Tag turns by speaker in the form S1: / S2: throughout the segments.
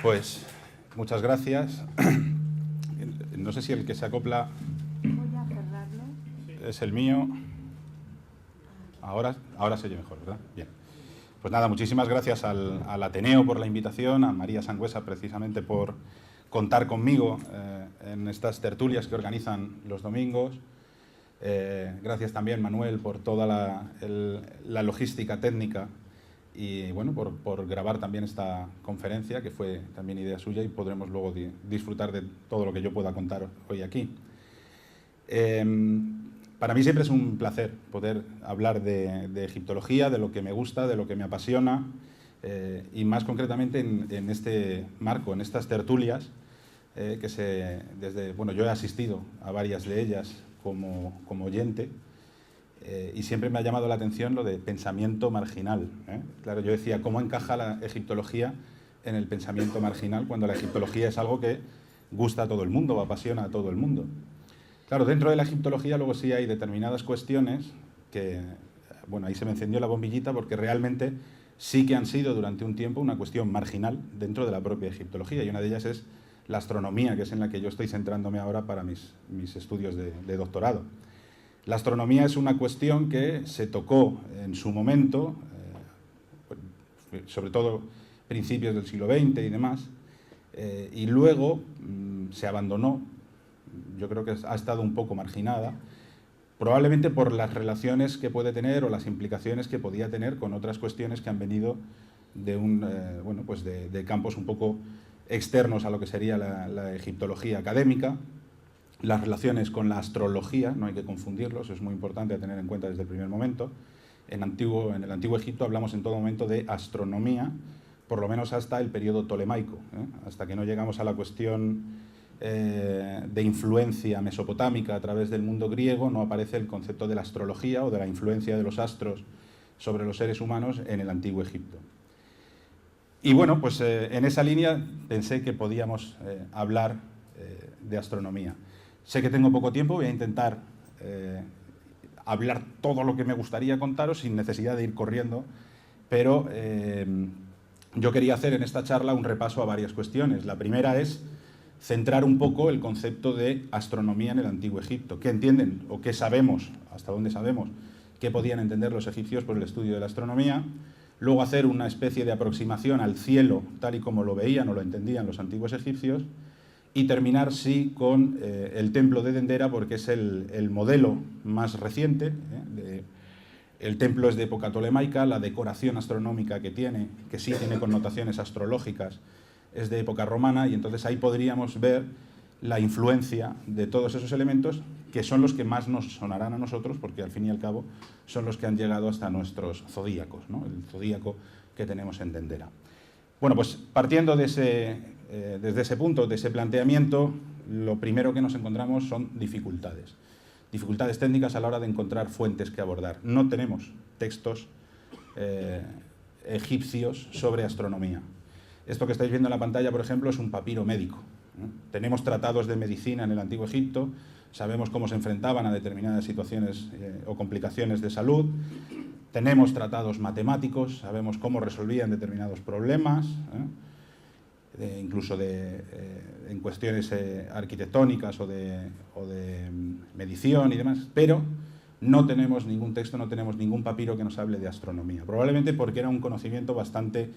S1: Pues muchas gracias. No sé si el que se acopla es el mío. Ahora se oye mejor, ¿verdad? Bien. Pues nada, muchísimas gracias al Ateneo por la invitación, a María Sangüesa precisamente por contar conmigo en estas tertulias que organizan los domingos. Gracias también, Manuel, por toda la logística técnica y bueno, por grabar también esta conferencia, que fue también idea suya, y podremos luego disfrutar de todo lo que yo pueda contar hoy aquí. Para mí siempre es un placer poder hablar de egiptología, de lo que me gusta, de lo que me apasiona, y más concretamente en este marco, en estas tertulias, bueno, yo he asistido a varias de ellas como oyente, y siempre me ha llamado la atención lo de pensamiento marginal. Claro, yo decía, ¿cómo encaja la egiptología en el pensamiento marginal cuando la egiptología es algo que gusta a todo el mundo o apasiona a todo el mundo? Claro, dentro de la egiptología luego sí hay determinadas cuestiones que, bueno, ahí se me encendió la bombillita porque realmente sí que han sido durante un tiempo una cuestión marginal dentro de la propia egiptología, y una de ellas es la astronomía, que es en la que yo estoy centrándome ahora para mis estudios de doctorado. La astronomía es una cuestión que se tocó en su momento, sobre todo principios del siglo XX y demás, y luego se abandonó. Yo creo que ha estado un poco marginada, probablemente por las relaciones que puede tener o las implicaciones que podía tener con otras cuestiones que han venido de, bueno, pues de campos un poco externos a lo que sería la egiptología académica. Las relaciones con la astrología, no hay que confundirlos, es muy importante a tener en cuenta desde el primer momento. En el antiguo Egipto hablamos en todo momento de astronomía, por lo menos hasta el periodo tolemaico, hasta que no llegamos a la cuestión de influencia mesopotámica a través del mundo griego, no aparece el concepto de la astrología o de la influencia de los astros sobre los seres humanos en el antiguo Egipto. Y bueno, pues en esa línea pensé que podíamos hablar de astronomía. Sé que tengo poco tiempo, voy a intentar hablar todo lo que me gustaría contaros sin necesidad de ir corriendo, pero yo quería hacer en esta charla un repaso a varias cuestiones. La primera es centrar un poco el concepto de astronomía en el antiguo Egipto. ¿Qué entienden o qué sabemos, hasta dónde sabemos, qué podían entender los egipcios por el estudio de la astronomía? Luego hacer una especie de aproximación al cielo tal y como lo veían o lo entendían los antiguos egipcios, y terminar, sí, con el templo de Dendera, porque es el modelo más reciente. El templo es de época tolemaica, la decoración astronómica que sí tiene connotaciones astrológicas, es de época romana, y entonces ahí podríamos ver la influencia de todos esos elementos, que son los que más nos sonarán a nosotros, porque al fin y al cabo son los que han llegado hasta nuestros zodíacos, ¿no? El zodíaco que tenemos en Dendera. Bueno, pues partiendo desde ese punto, de ese planteamiento, lo primero que nos encontramos son dificultades. Dificultades técnicas a la hora de encontrar fuentes que abordar. No tenemos textos egipcios sobre astronomía. Esto que estáis viendo en la pantalla, por ejemplo, es un papiro médico. Tenemos tratados de medicina en el antiguo Egipto, sabemos cómo se enfrentaban a determinadas situaciones o complicaciones de salud. Tenemos tratados matemáticos, sabemos cómo resolvían determinados problemas, incluso en cuestiones arquitectónicas o de medición y demás, pero no tenemos ningún texto, no tenemos ningún papiro que nos hable de astronomía. Probablemente porque era un conocimiento bastante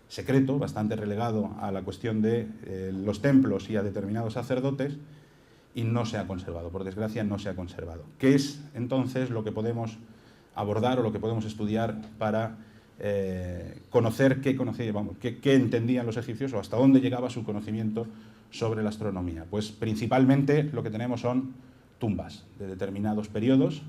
S1: secreto, bastante relegado a la cuestión de los templos y a determinados sacerdotes, y no se ha conservado, por desgracia no se ha conservado. ¿Qué es entonces lo que podemos abordar o lo que podemos estudiar para conocer qué entendían los egipcios o hasta dónde llegaba su conocimiento sobre la astronomía? Pues principalmente lo que tenemos son tumbas de determinados periodos,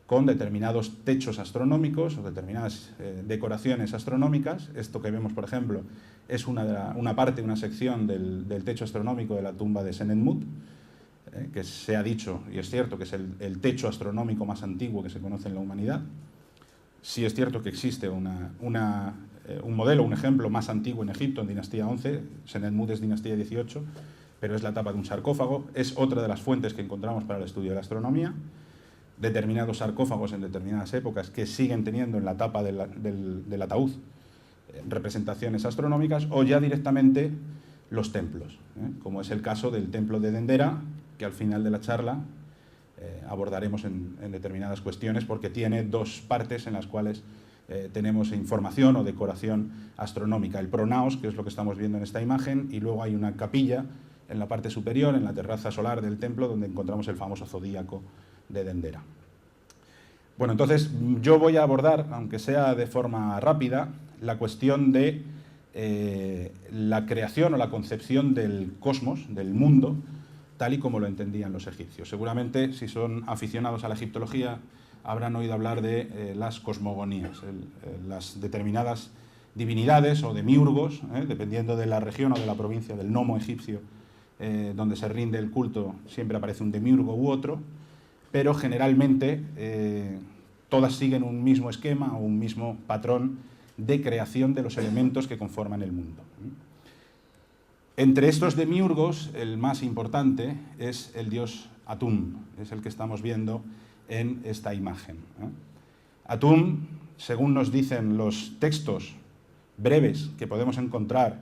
S1: con determinados techos astronómicos o determinadas decoraciones astronómicas. Esto que vemos, por ejemplo, es una sección del techo astronómico de la tumba de Senenmut, que se ha dicho, y es cierto, que es el techo astronómico más antiguo que se conoce en la humanidad. Sí es cierto que existe un modelo, un ejemplo más antiguo en Egipto, en dinastía 11, Senenmut es dinastía 18, pero es la tapa de un sarcófago. Es otra de las fuentes que encontramos para el estudio de la astronomía. Determinados sarcófagos en determinadas épocas que siguen teniendo en la tapa del ataúd representaciones astronómicas, o ya directamente los templos, como es el caso del templo de Dendera, que al final de la charla abordaremos en determinadas cuestiones, porque tiene dos partes en las cuales tenemos información o decoración astronómica. El pronaos, que es lo que estamos viendo en esta imagen, y luego hay una capilla en la parte superior, en la terraza solar del templo, donde encontramos el famoso zodíaco de Dendera. Bueno, entonces yo voy a abordar, aunque sea de forma rápida, la cuestión de la creación o la concepción del cosmos, del mundo, tal y como lo entendían los egipcios. Seguramente, si son aficionados a la egiptología, habrán oído hablar de las cosmogonías, las determinadas divinidades o demiurgos, dependiendo de la región o de la provincia, del nomo egipcio, donde se rinde el culto, siempre aparece un demiurgo u otro, pero generalmente todas siguen un mismo esquema o un mismo patrón de creación de los elementos que conforman el mundo. Entre estos demiurgos, el más importante es el dios Atum, es el que estamos viendo en esta imagen. Atum, según nos dicen los textos breves que podemos encontrar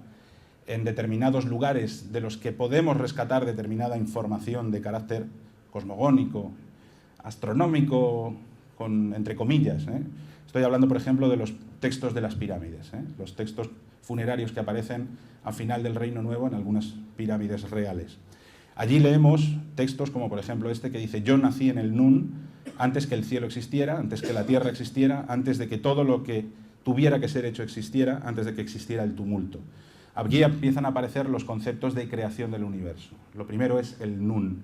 S1: en determinados lugares de los que podemos rescatar determinada información de carácter cosmogónico, astronómico, entre comillas. Estoy hablando, por ejemplo, de los textos de las pirámides, los textos funerarios que aparecen al final del Reino Nuevo en algunas pirámides reales. Allí leemos textos como, por ejemplo, este que dice: yo nací en el Nun, antes que el cielo existiera, antes que la tierra existiera, antes de que todo lo que tuviera que ser hecho existiera, antes de que existiera el tumulto. Aquí empiezan a aparecer los conceptos de creación del universo. Lo primero es el Nun.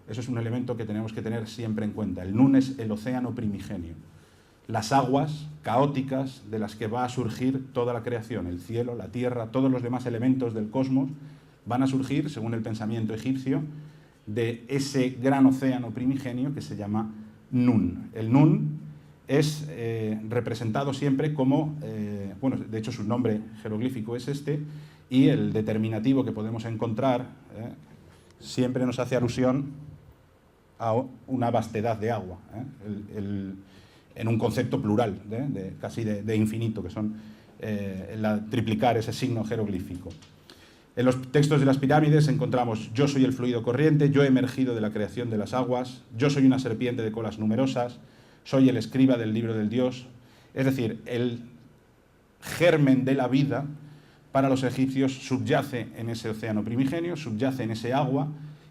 S1: Eso es un elemento que tenemos que tener siempre en cuenta. El Nun es el océano primigenio, las aguas caóticas de las que va a surgir toda la creación, el cielo, la tierra, todos los demás elementos del cosmos van a surgir, según el pensamiento egipcio, de ese gran océano primigenio que se llama Nun. El Nun es representado siempre como, bueno, de hecho su nombre jeroglífico es este, y el determinativo que podemos encontrar siempre nos hace alusión a una vastedad de agua, en un concepto plural, casi de infinito, que son triplicar ese signo jeroglífico. En los textos de las pirámides encontramos: yo soy el fluido corriente, yo he emergido de la creación de las aguas, yo soy una serpiente de colas numerosas, soy el escriba del libro del Dios. Es decir, el germen de la vida para los egipcios subyace en ese océano primigenio, subyace en ese agua,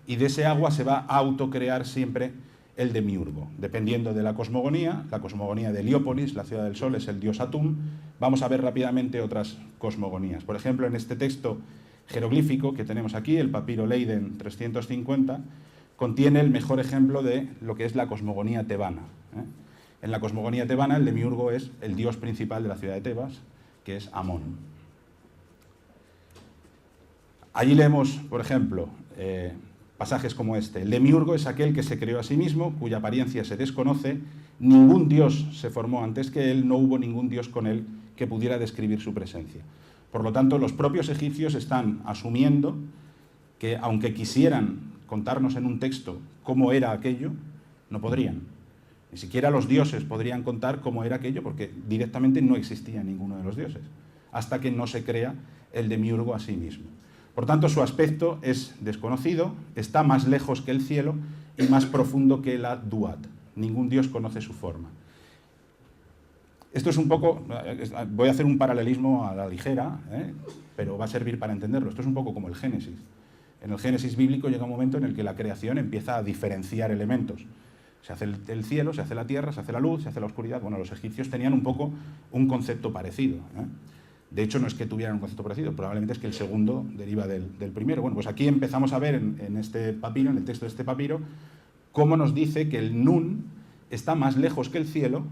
S1: y de ese agua se va a autocrear siempre el demiurgo. Dependiendo de la cosmogonía de Heliópolis, la ciudad del sol, es el dios Atum. Vamos a ver rápidamente otras cosmogonías. Por ejemplo, en este texto jeroglífico que tenemos aquí, el papiro Leiden 350, contiene el mejor ejemplo de lo que es la cosmogonía tebana. En la cosmogonía tebana, el demiurgo es el dios principal de la ciudad de Tebas, que es Amón. Allí leemos, por ejemplo, pasajes como este: el demiurgo es aquel que se creó a sí mismo, cuya apariencia se desconoce, ningún dios se formó antes que él, no hubo ningún dios con él que pudiera describir su presencia. Por lo tanto, los propios egipcios están asumiendo que, aunque quisieran contarnos en un texto cómo era aquello, no podrían. Ni siquiera los dioses podrían contar cómo era aquello, porque directamente no existía ninguno de los dioses, hasta que no se crea el demiurgo a sí mismo. Por tanto, su aspecto es desconocido, está más lejos que el cielo y más profundo que la Duat. Ningún dios conoce su forma. Esto es un poco, voy a hacer un paralelismo a la ligera, pero va a servir para entenderlo. Esto es un poco como el Génesis. En el Génesis bíblico llega un momento en el que la creación empieza a diferenciar elementos. Se hace el cielo, se hace la tierra, se hace la luz, se hace la oscuridad. Bueno, los egipcios tenían un poco un concepto parecido. De hecho, no es que tuvieran un concepto parecido, probablemente es que el segundo deriva del primero. Bueno, pues aquí empezamos a ver en este papiro, en el texto de este papiro, cómo nos dice que el Nun está más lejos que el cielo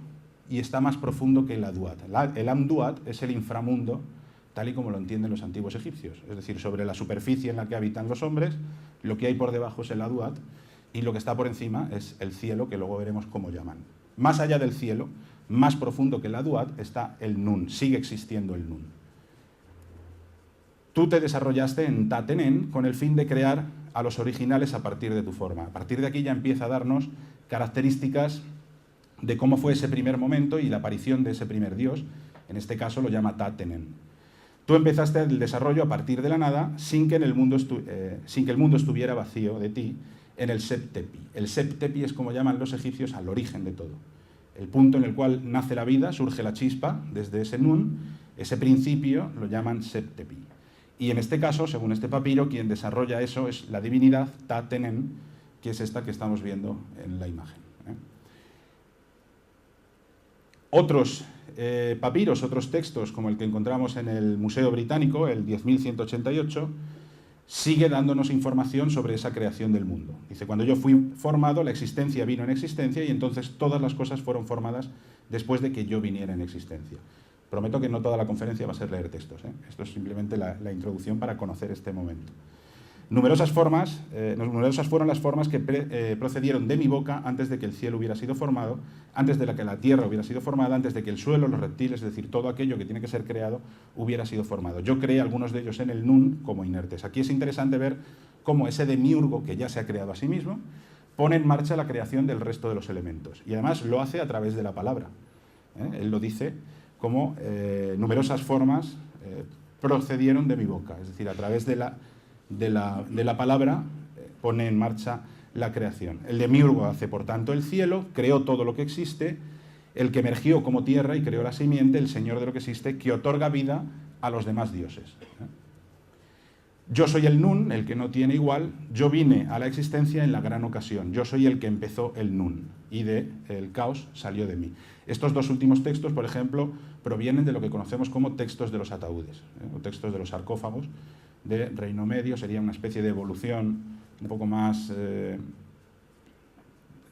S1: y está más profundo que el Aduat. El Amduat es el inframundo, tal y como lo entienden los antiguos egipcios. Es decir, sobre la superficie en la que habitan los hombres, lo que hay por debajo es el Aduat, y lo que está por encima es el cielo, que luego veremos cómo llaman. Más allá del cielo, más profundo que el Aduat, está el Nun, sigue existiendo el Nun. Tú te desarrollaste en Tatenen con el fin de crear a los originales a partir de tu forma. A partir de aquí ya empieza a darnos características de cómo fue ese primer momento y la aparición de ese primer dios. En este caso lo llama Tatenen. Tú empezaste el desarrollo a partir de la nada sin que el mundo estuviera vacío de ti en el Septepi. El Septepi es como llaman los egipcios al origen de todo. El punto en el cual nace la vida, surge la chispa, desde ese Nun, ese principio lo llaman Septepi. Y en este caso, según este papiro, quien desarrolla eso es la divinidad Ta-Tenen, que es esta que estamos viendo en la imagen. Otros papiros, otros textos, como el que encontramos en el Museo Británico, el 10.188, sigue dándonos información sobre esa creación del mundo. Dice, cuando yo fui formado, la existencia vino en existencia y entonces todas las cosas fueron formadas después de que yo viniera en existencia. Prometo que no toda la conferencia va a ser leer textos, ¿eh? Esto es simplemente la introducción para conocer este momento. Numerosas fueron las formas que procedieron de mi boca antes de que el cielo hubiera sido formado, antes de que la tierra hubiera sido formada, antes de que el suelo, los reptiles, es decir, todo aquello que tiene que ser creado, hubiera sido formado. Yo creé algunos de ellos en el Nun como inertes. Aquí es interesante ver cómo ese demiurgo, que ya se ha creado a sí mismo, pone en marcha la creación del resto de los elementos. Y además lo hace a través de la palabra. Él lo dice como numerosas formas procedieron de mi boca, es decir, a través de la palabra pone en marcha la creación. El demiurgo hace, por tanto, el cielo, creó todo lo que existe, el que emergió como tierra y creó la simiente, el Señor de lo que existe, que otorga vida a los demás dioses. Yo soy el Nun, el que no tiene igual, yo vine a la existencia en la gran ocasión, yo soy el que empezó el Nun, y del caos salió de mí. Estos dos últimos textos, por ejemplo, provienen de lo que conocemos como textos de los ataúdes, o textos de los sarcófagos, de Reino Medio. Sería una especie de evolución un poco más,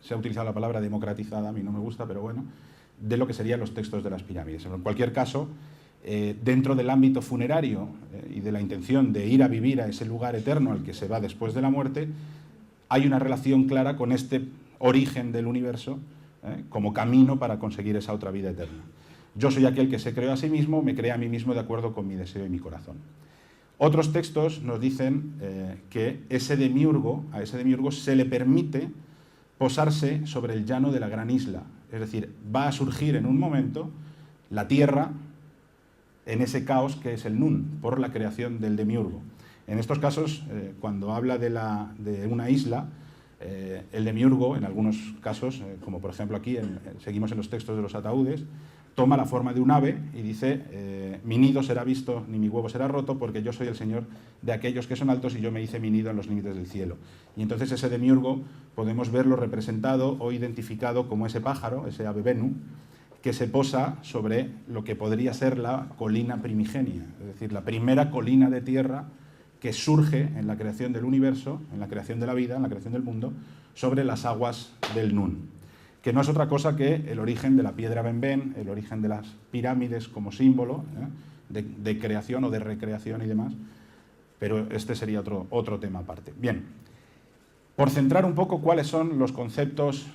S1: se ha utilizado la palabra democratizada, a mí no me gusta, pero bueno, de lo que serían los textos de las pirámides. En cualquier caso, dentro del ámbito funerario y de la intención de ir a vivir a ese lugar eterno al que se va después de la muerte, hay una relación clara con este origen del universo como camino para conseguir esa otra vida eterna. Yo soy aquel que se creó a sí mismo, me creé a mí mismo de acuerdo con mi deseo y mi corazón. Otros textos nos dicen que a ese demiurgo se le permite posarse sobre el llano de la gran isla. Es decir, va a surgir en un momento la tierra en ese caos que es el Nun, por la creación del demiurgo. En estos casos, cuando habla de una isla, el demiurgo, en algunos casos, como por ejemplo aquí, seguimos en los textos de los ataúdes, toma la forma de un ave y dice, mi nido será visto, ni mi huevo será roto, porque yo soy el Señor de aquellos que son altos y yo me hice mi nido en los límites del cielo. Y entonces ese demiurgo podemos verlo representado o identificado como ese pájaro, ese ave Venu, que se posa sobre lo que podría ser la colina primigenia, es decir, la primera colina de tierra que surge en la creación del universo, en la creación de la vida, en la creación del mundo, sobre las aguas del Nun, que no es otra cosa que el origen de la piedra Benben, el origen de las pirámides como símbolo de creación o de recreación y demás, pero este sería otro tema aparte. Bien, por centrar un poco cuáles son los conceptos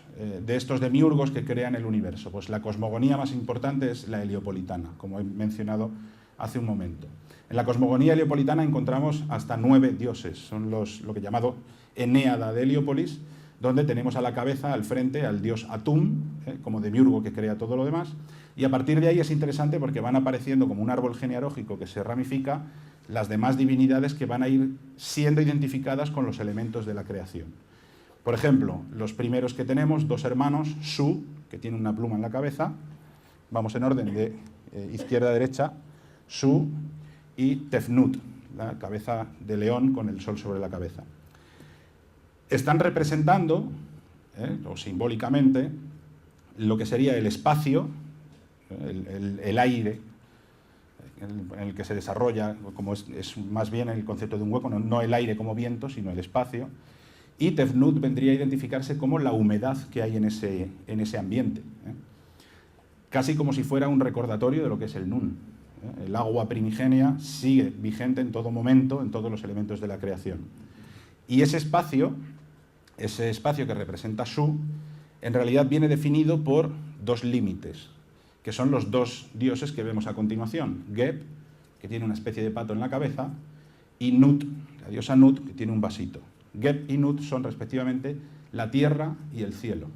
S1: de estos demiurgos que crean el universo, pues la cosmogonía más importante es la heliopolitana, como he mencionado hace un momento. En la cosmogonía heliopolitana encontramos hasta 9 dioses, son lo que llamado Enéada de Heliópolis, donde tenemos a la cabeza, al frente, al dios Atum, como demiurgo que crea todo lo demás, y a partir de ahí es interesante porque van apareciendo como un árbol genealógico que se ramifica las demás divinidades que van a ir siendo identificadas con los elementos de la creación. Por ejemplo, los primeros que tenemos, 2 hermanos, Su, que tiene una pluma en la cabeza, vamos en orden de izquierda a derecha, Su y Tefnut, la cabeza de león con el sol sobre la cabeza. Están representando, o simbólicamente, lo que sería el espacio, el aire, en el que se desarrolla, como es más bien el concepto de un hueco, no el aire como viento, sino el espacio, y Tefnut vendría a identificarse como la humedad que hay en ese ambiente, casi como si fuera un recordatorio de lo que es el Nun. El agua primigenia sigue vigente en todo momento, en todos los elementos de la creación. Y ese espacio que representa Su, en realidad viene definido por 2 límites, que son los 2 dioses que vemos a continuación. Geb, que tiene una especie de pato en la cabeza, y Nut, la diosa Nut, que tiene un vasito. Geb y Nut son respectivamente la tierra y el cielo.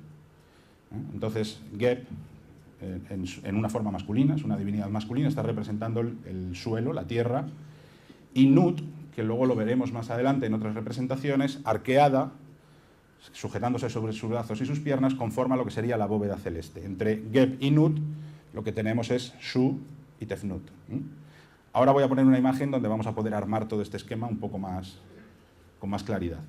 S1: Entonces, Geb en una forma masculina, es una divinidad masculina, está representando el suelo, la tierra, y Nut, que luego lo veremos más adelante en otras representaciones, arqueada, sujetándose sobre sus brazos y sus piernas, conforma lo que sería la bóveda celeste. Entre Geb y Nut lo que tenemos es Shu y Tefnut. Ahora voy a poner una imagen donde vamos a poder armar todo este esquema un poco más, con más claridad.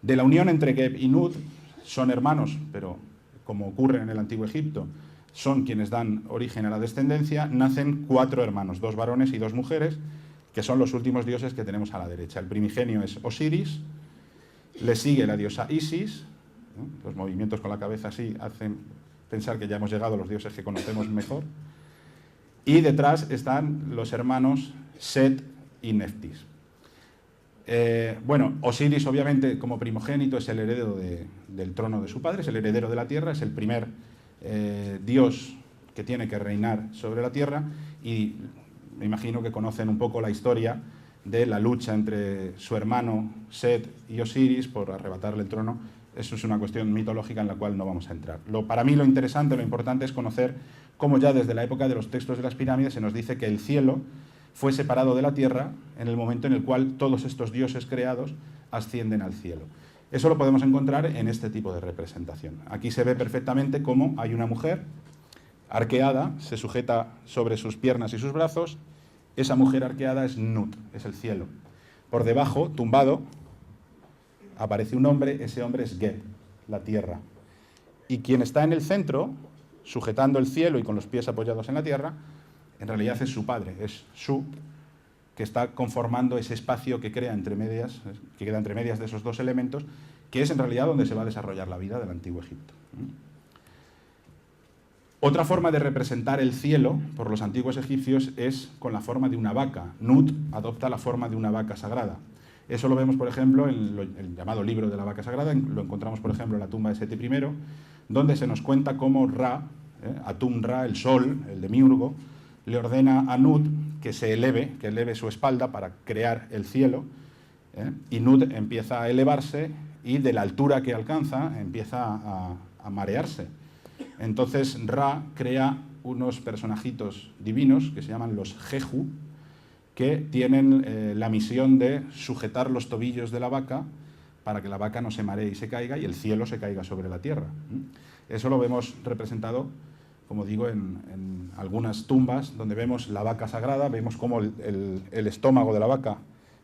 S1: De la unión entre Geb y Nut son hermanos, pero como ocurre en el Antiguo Egipto, son quienes dan origen a la descendencia, nacen 4 hermanos, 2 varones y 2 mujeres, que son los últimos dioses que tenemos a la derecha. El primigenio es Osiris, le sigue la diosa Isis, ¿no? Los movimientos con la cabeza así hacen pensar que ya hemos llegado a los dioses que conocemos mejor, y detrás están los hermanos Set y Neftis. Bueno, Osiris obviamente como primogénito es el heredero del trono de su padre, es el heredero de la tierra, es el primer dios que tiene que reinar sobre la tierra, y me imagino que conocen un poco la historia de la lucha entre su hermano Set y Osiris por arrebatarle el trono. Eso es una cuestión mitológica en la cual no vamos a entrar. Para mí lo interesante, lo importante es conocer cómo ya desde la época de los textos de las pirámides se nos dice que el cielo fue separado de la tierra en el momento en el cual todos estos dioses creados ascienden al cielo. Eso lo podemos encontrar en este tipo de representación. Aquí se ve perfectamente cómo hay una mujer arqueada, se sujeta sobre sus piernas y sus brazos. Esa mujer arqueada es Nut, es el cielo. Por debajo, tumbado, aparece un hombre, ese hombre es Geb, la tierra. Y quien está en el centro, sujetando el cielo y con los pies apoyados en la tierra, en realidad es su padre, es Shu, que está conformando ese espacio que crea entre medias, que queda entre medias de esos 2 elementos, que es en realidad donde se va a desarrollar la vida del Antiguo Egipto. Otra forma de representar el cielo por los antiguos egipcios es con la forma de una vaca. Nut adopta la forma de una vaca sagrada. Eso lo vemos, por ejemplo, en el llamado libro de la vaca sagrada, lo encontramos, por ejemplo, en la tumba de Seti I, donde se nos cuenta cómo Ra, Atum-Ra, el sol, el demiurgo, le ordena a Nut que se eleve, que eleve su espalda para crear el cielo, y Nut empieza a elevarse y de la altura que alcanza empieza a marearse. Entonces Ra crea unos personajitos divinos que se llaman los Jehu, que tienen la misión de sujetar los tobillos de la vaca para que la vaca no se maree y se caiga y el cielo se caiga sobre la tierra. Eso lo vemos representado, como digo, en algunas tumbas donde vemos la vaca sagrada, vemos cómo el estómago de la vaca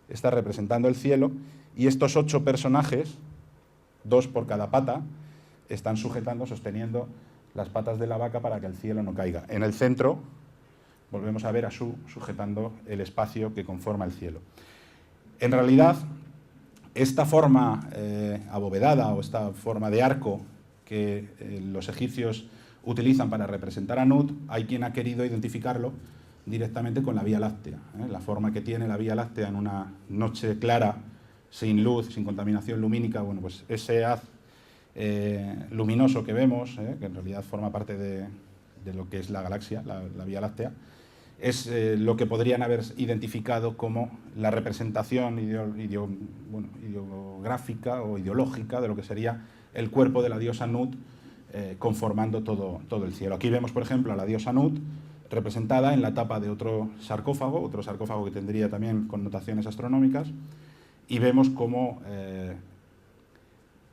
S1: está representando el cielo, y estos 8 personajes, 2 por cada pata, están sujetando, sosteniendo las patas de la vaca para que el cielo no caiga. En el centro volvemos a ver a Shu sujetando el espacio que conforma el cielo. En realidad, esta forma abovedada o esta forma de arco que los egipcios utilizan para representar a Nut, hay quien ha querido identificarlo directamente con la Vía Láctea. La forma que tiene la Vía Láctea en una noche clara, sin luz, sin contaminación lumínica, bueno, pues ese haz luminoso que vemos, que en realidad forma parte de lo que es la galaxia, la Vía Láctea, es lo que podrían haber identificado como la representación ideográfica o ideológica de lo que sería el cuerpo de la diosa Nut, conformando todo el cielo. Aquí vemos, por ejemplo, a la diosa Nut representada en la tapa de otro sarcófago que tendría también connotaciones astronómicas, y vemos cómo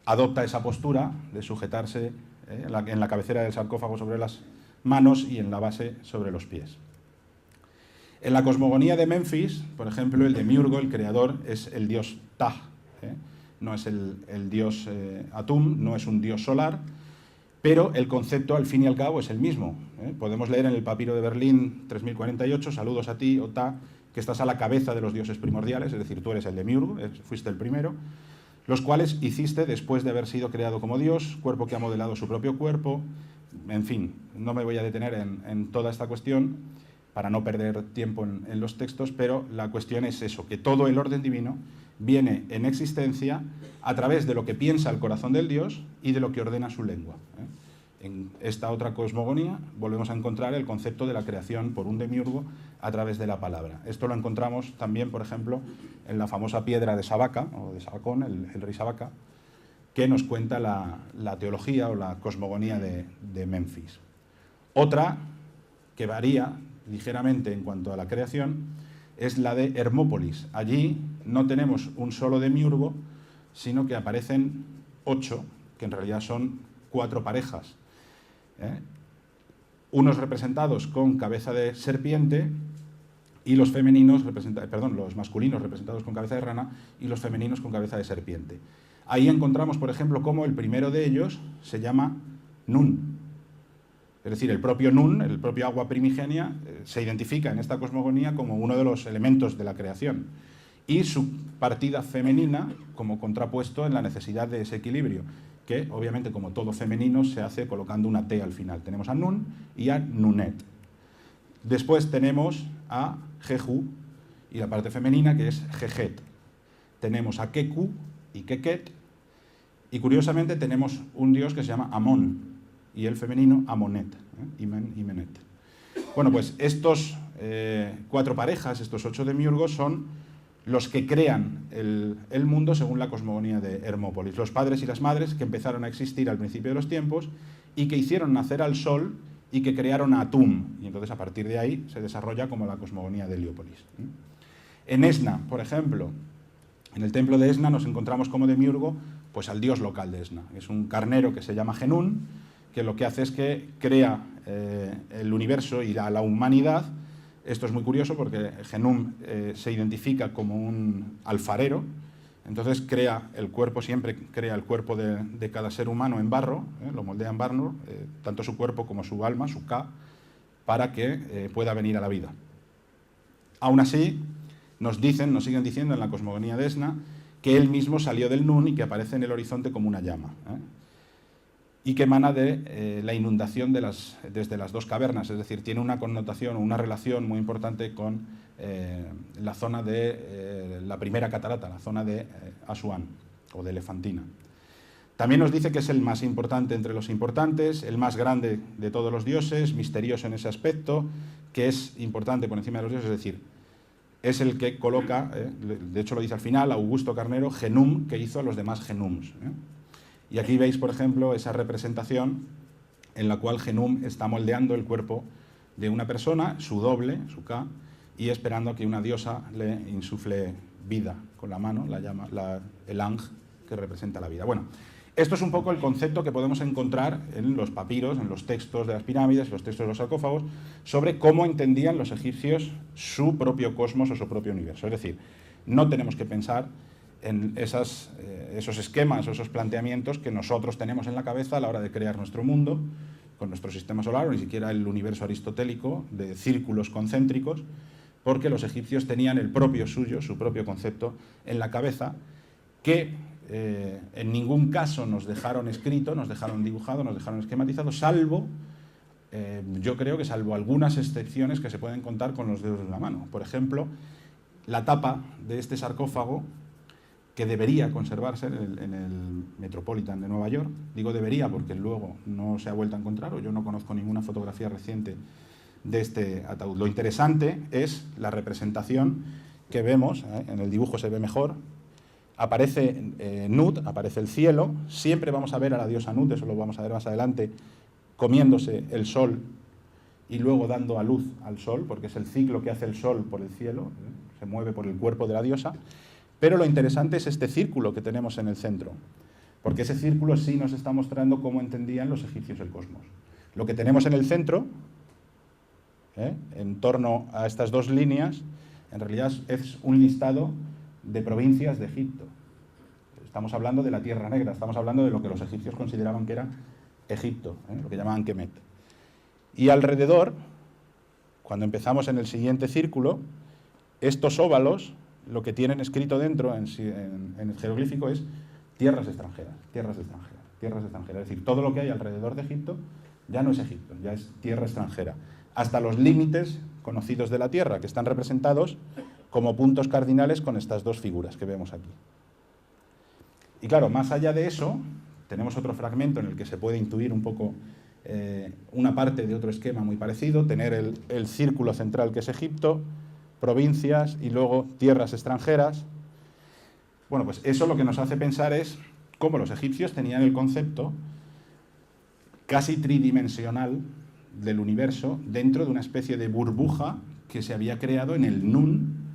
S1: adopta esa postura de sujetarse en la cabecera del sarcófago sobre las manos y en la base sobre los pies. En la cosmogonía de Menfis, por ejemplo, el demiurgo, el creador, es el dios Ptah, no es el dios Atum, no es un dios solar, pero el concepto al fin y al cabo es el mismo. Podemos leer en el papiro de Berlín 3048, saludos a ti, Ptah, que estás a la cabeza de los dioses primordiales, es decir, tú eres el demiurgo, fuiste el primero, los cuales hiciste después de haber sido creado como Dios, cuerpo que ha modelado su propio cuerpo. En fin, no me voy a detener en toda esta cuestión para no perder tiempo en los textos, pero la cuestión es eso, que todo el orden divino viene en existencia a través de lo que piensa el corazón del Dios y de lo que ordena su lengua. En esta otra cosmogonía volvemos a encontrar el concepto de la creación por un demiurgo a través de la palabra. Esto lo encontramos también, por ejemplo, en la famosa piedra de Sabaca, o de Sabacón, el rey Sabaca, que nos cuenta la teología o la cosmogonía de Menfis. Otra, que varía ligeramente en cuanto a la creación, es la de Hermópolis. Allí no tenemos un solo demiurgo, sino que aparecen 8, que en realidad son 4 parejas. Unos representados con cabeza de serpiente y los masculinos representados con cabeza de rana y los femeninos con cabeza de serpiente. Ahí encontramos, por ejemplo, cómo el primero de ellos se llama Nun. Es decir, el propio Nun, el propio agua primigenia, se identifica en esta cosmogonía como uno de los elementos de la creación. Y su partida femenina como contrapuesto en la necesidad de ese equilibrio, que obviamente como todo femenino se hace colocando una T al final. Tenemos a Nun y a Nunet. Después tenemos a Jehu y la parte femenina que es Jejet. Tenemos a Keku y Keket y curiosamente tenemos un dios que se llama Amón y el femenino Amonet, Imen y Menet. Bueno, pues estos 4 parejas, estos 8 demiurgos son los que crean el mundo según la cosmogonía de Hermópolis. Los padres y las madres que empezaron a existir al principio de los tiempos y que hicieron nacer al sol y que crearon a Atum. Y entonces a partir de ahí se desarrolla como la cosmogonía de Heliópolis. En Esna, por ejemplo, en el templo de Esna nos encontramos como demiurgo pues al dios local de Esna. Es un carnero que se llama Genún, que lo que hace es que crea el universo y a la humanidad. Esto es muy curioso porque Genum se identifica como un alfarero, entonces crea el cuerpo, siempre crea el cuerpo de cada ser humano en barro, lo moldea en barro, tanto su cuerpo como su alma, su Ka, para que pueda venir a la vida. Aún así, nos siguen diciendo en la cosmogonía de Esna que él mismo salió del Nun y que aparece en el horizonte como una llama, y que emana de la inundación desde las 2 cavernas, es decir, tiene una connotación o una relación muy importante con la zona de la primera catarata, la zona de Asuán o de Elefantina. También nos dice que es el más importante entre los importantes, el más grande de todos los dioses, misterioso en ese aspecto, que es importante por encima de los dioses, es decir, es el que coloca, de hecho lo dice al final, Augusto Carnero, Genum, que hizo a los demás Genums. Y aquí veis, por ejemplo, esa representación en la cual Genum está moldeando el cuerpo de una persona, su doble, su Ka, y esperando a que una diosa le insufle vida con la mano, el Ang, que representa la vida. Bueno, esto es un poco el concepto que podemos encontrar en los papiros, en los textos de las pirámides, los textos de los sarcófagos, sobre cómo entendían los egipcios su propio cosmos o su propio universo. Es decir, no tenemos que pensar en esos esquemas o esos planteamientos que nosotros tenemos en la cabeza a la hora de crear nuestro mundo, con nuestro sistema solar, o ni siquiera el universo aristotélico de círculos concéntricos, porque los egipcios tenían el propio suyo, su propio concepto en la cabeza, que en ningún caso nos dejaron escrito, nos dejaron dibujado, nos dejaron esquematizado, salvo, yo creo que salvo algunas excepciones que se pueden contar con los dedos de una mano. Por ejemplo, la tapa de este sarcófago, que debería conservarse en el Metropolitan de Nueva York. Digo debería porque luego no se ha vuelto a encontrar, o yo no conozco ninguna fotografía reciente de este ataúd. Lo interesante es la representación que vemos, en el dibujo se ve mejor, aparece Nut, aparece el cielo, siempre vamos a ver a la diosa Nut, eso lo vamos a ver más adelante, comiéndose el sol y luego dando a luz al sol, porque es el ciclo que hace el sol por el cielo, se mueve por el cuerpo de la diosa. Pero lo interesante es este círculo que tenemos en el centro, porque ese círculo sí nos está mostrando cómo entendían los egipcios el cosmos. Lo que tenemos en el centro, en torno a estas 2 líneas, en realidad es un listado de provincias de Egipto. Estamos hablando de la Tierra Negra, estamos hablando de lo que los egipcios consideraban que era Egipto, lo que llamaban Kemet. Y alrededor, cuando empezamos en el siguiente círculo, estos óvalos, lo que tienen escrito dentro en el jeroglífico es tierras extranjeras, tierras extranjeras, tierras extranjeras. Es decir, todo lo que hay alrededor de Egipto ya no es Egipto, ya es tierra extranjera. Hasta los límites conocidos de la tierra, que están representados como puntos cardinales con estas 2 figuras que vemos aquí. Y claro, más allá de eso, tenemos otro fragmento en el que se puede intuir un poco una parte de otro esquema muy parecido, tener el círculo central que es Egipto, provincias y luego tierras extranjeras. Bueno, pues eso lo que nos hace pensar es cómo los egipcios tenían el concepto casi tridimensional del universo dentro de una especie de burbuja que se había creado en el Nun,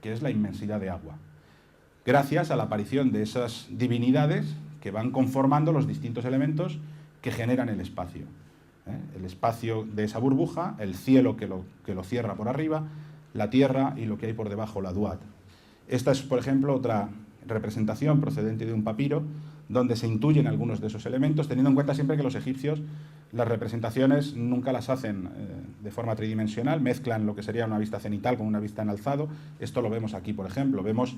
S1: que es la inmensidad de agua, gracias a la aparición de esas divinidades que van conformando los distintos elementos que generan el espacio. El espacio de esa burbuja, el cielo que lo cierra por arriba, la tierra y lo que hay por debajo, la Duat. Esta es, por ejemplo, otra representación procedente de un papiro donde se intuyen algunos de esos elementos, teniendo en cuenta siempre que los egipcios las representaciones nunca las hacen de forma tridimensional, mezclan lo que sería una vista cenital con una vista en alzado. Esto lo vemos aquí, por ejemplo. Vemos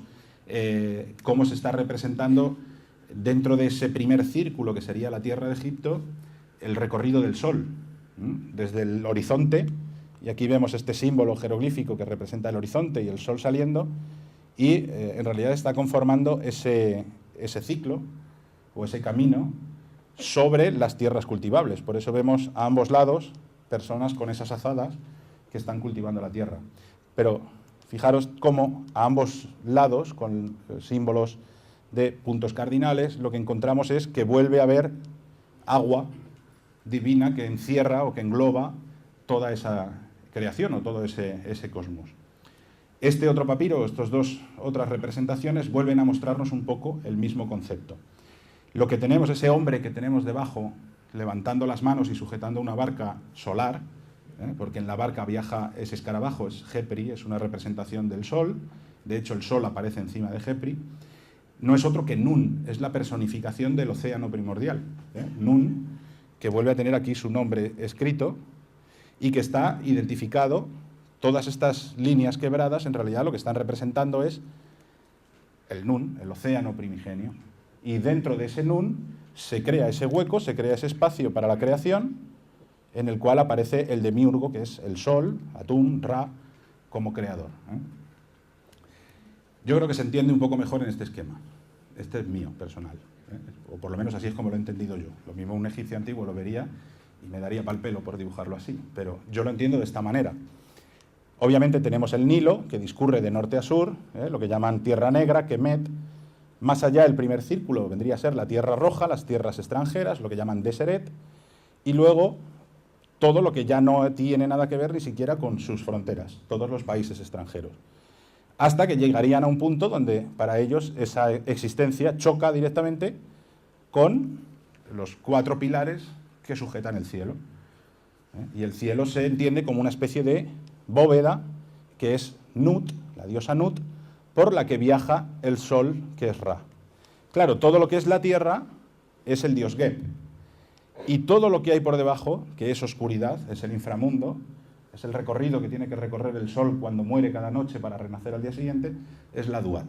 S1: cómo se está representando dentro de ese primer círculo que sería la tierra de Egipto, el recorrido del sol, desde el horizonte, y aquí vemos este símbolo jeroglífico que representa el horizonte y el sol saliendo, y en realidad está conformando ese ciclo o ese camino sobre las tierras cultivables. Por eso vemos a ambos lados personas con esas azadas que están cultivando la tierra. Pero fijaros cómo a ambos lados, con símbolos de puntos cardinales, lo que encontramos es que vuelve a haber agua divina que encierra o que engloba toda esa creación o todo ese cosmos. Este otro papiro, estas dos otras representaciones, vuelven a mostrarnos un poco el mismo concepto. Lo que tenemos, ese hombre que tenemos debajo, levantando las manos y sujetando una barca solar, porque en la barca viaja ese escarabajo, es Khepri, es una representación del sol, de hecho el sol aparece encima de Khepri, no es otro que Nun, es la personificación del océano primordial. Nun, que vuelve a tener aquí su nombre escrito y que está identificado, todas estas líneas quebradas en realidad lo que están representando es el Nun, el océano primigenio. Y dentro de ese Nun se crea ese hueco, se crea ese espacio para la creación, en el cual aparece el demiurgo, que es el Sol, Atum, Ra, como creador. Yo creo que se entiende un poco mejor en este esquema. Este es mío, personal. O por lo menos así es como lo he entendido yo. Lo mismo un egipcio antiguo lo vería y me daría pal pelo por dibujarlo así, pero yo lo entiendo de esta manera. Obviamente tenemos el Nilo, que discurre de norte a sur, lo que llaman Tierra Negra, Kemet. Más allá, el primer círculo vendría a ser la Tierra Roja, las tierras extranjeras, lo que llaman Deseret, y luego todo lo que ya no tiene nada que ver ni siquiera con sus fronteras, todos los países extranjeros. Hasta que llegarían a un punto donde para ellos esa existencia choca directamente con los 4 pilares que sujetan el cielo. Y el cielo se entiende como una especie de bóveda que es Nut, la diosa Nut, por la que viaja el sol, que es Ra. Claro, todo lo que es la tierra es el dios Geb. Y todo lo que hay por debajo, que es oscuridad, es el inframundo, es el recorrido que tiene que recorrer el sol cuando muere cada noche para renacer al día siguiente, es la Duat.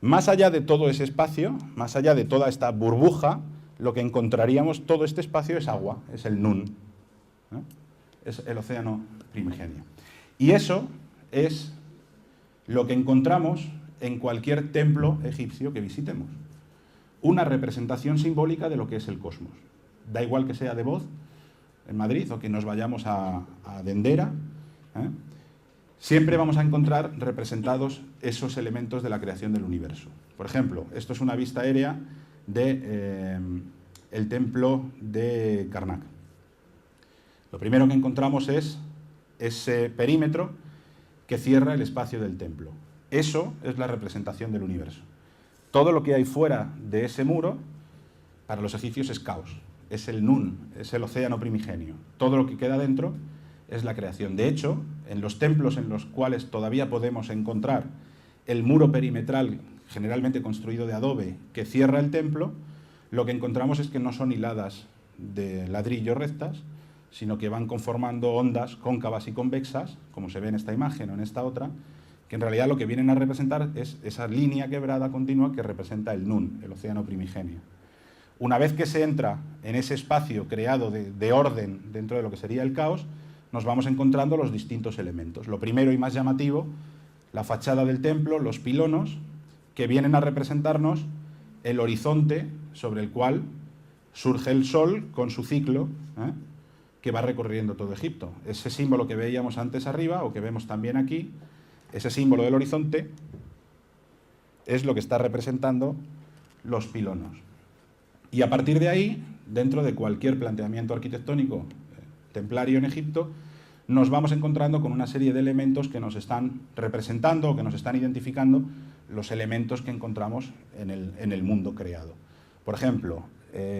S1: Más allá de todo ese espacio, más allá de toda esta burbuja, lo que encontraríamos, todo este espacio es agua, es el Nun, es el océano primigenio. Y eso es lo que encontramos en cualquier templo egipcio que visitemos. Una representación simbólica de lo que es el cosmos. Da igual que sea de Voz, en Madrid, o que nos vayamos a Dendera, siempre vamos a encontrar representados esos elementos de la creación del universo. Por ejemplo, esto es una vista aérea del templo de Karnak. Lo primero que encontramos es ese perímetro que cierra el espacio del templo. Eso es la representación del universo. Todo lo que hay fuera de ese muro, para los egipcios es caos. Es el Nun, es el océano primigenio. Todo lo que queda dentro es la creación. De hecho, en los templos en los cuales todavía podemos encontrar el muro perimetral, generalmente construido de adobe, que cierra el templo, lo que encontramos es que no son hiladas de ladrillo rectas, sino que van conformando ondas cóncavas y convexas, como se ve en esta imagen o en esta otra, que en realidad lo que vienen a representar es esa línea quebrada continua que representa el Nun, el océano primigenio. Una vez que se entra en ese espacio creado de orden dentro de lo que sería el caos, nos vamos encontrando los distintos elementos. Lo primero y más llamativo, la fachada del templo, los pilonos, que vienen a representarnos el horizonte sobre el cual surge el sol con su ciclo, que va recorriendo todo Egipto. Ese símbolo que veíamos antes arriba, o que vemos también aquí, ese símbolo del horizonte, es lo que está representando los pilonos. Y a partir de ahí, dentro de cualquier planteamiento arquitectónico templario en Egipto, nos vamos encontrando con una serie de elementos que nos están representando o que nos están identificando los elementos que encontramos en el mundo creado. Por ejemplo,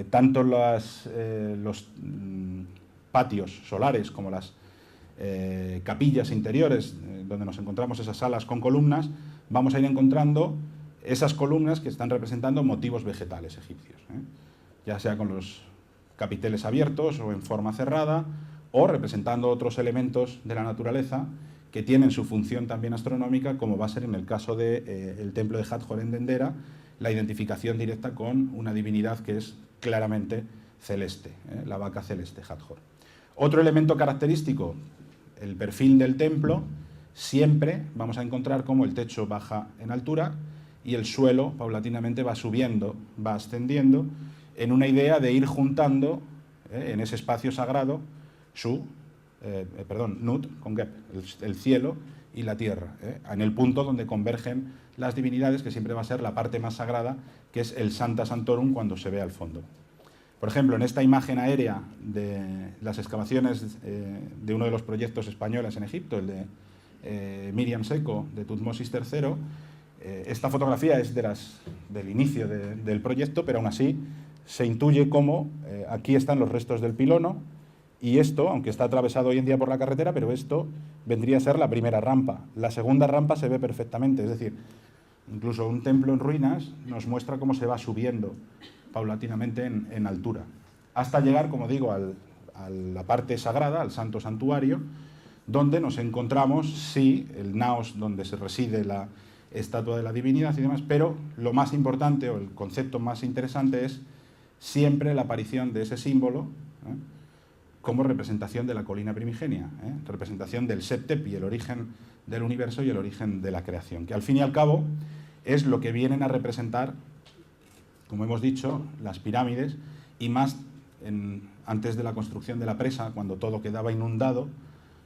S1: tanto los patios solares como las capillas interiores, donde nos encontramos esas salas con columnas, vamos a ir encontrando esas columnas que están representando motivos vegetales egipcios, ya sea con los capiteles abiertos o en forma cerrada, o representando otros elementos de la naturaleza que tienen su función también astronómica, como va a ser en el caso del templo de Hathor en Dendera, la identificación directa con una divinidad que es claramente celeste, la vaca celeste, Hathor. Otro elemento característico, el perfil del templo, siempre vamos a encontrar cómo el techo baja en altura y el suelo paulatinamente va subiendo, va ascendiendo, en una idea de ir juntando en ese espacio sagrado Nut con Geb, el cielo y la tierra, en el punto donde convergen las divinidades, que siempre va a ser la parte más sagrada, que es el Sancta Sanctorum cuando se ve al fondo. Por ejemplo, en esta imagen aérea de las excavaciones de uno de los proyectos españoles en Egipto, el de Miriam Seco, de Tutmosis III, esta fotografía es del inicio del proyecto, pero aún así se intuye cómo aquí están los restos del pilono, y esto, aunque está atravesado hoy en día por la carretera, pero esto vendría a ser la primera rampa. La segunda rampa se ve perfectamente, es decir, incluso un templo en ruinas nos muestra cómo se va subiendo paulatinamente en altura, hasta llegar, como digo, a la parte sagrada, al santo santuario, donde nos encontramos, sí, el naos donde se reside la estatua de la divinidad y demás, pero lo más importante, o el concepto más interesante, es siempre la aparición de ese símbolo, como representación de la colina primigenia, representación del Septepi, el origen del universo y el origen de la creación, que al fin y al cabo es lo que vienen a representar, como hemos dicho, las pirámides, y más antes de la construcción de la presa, cuando todo quedaba inundado,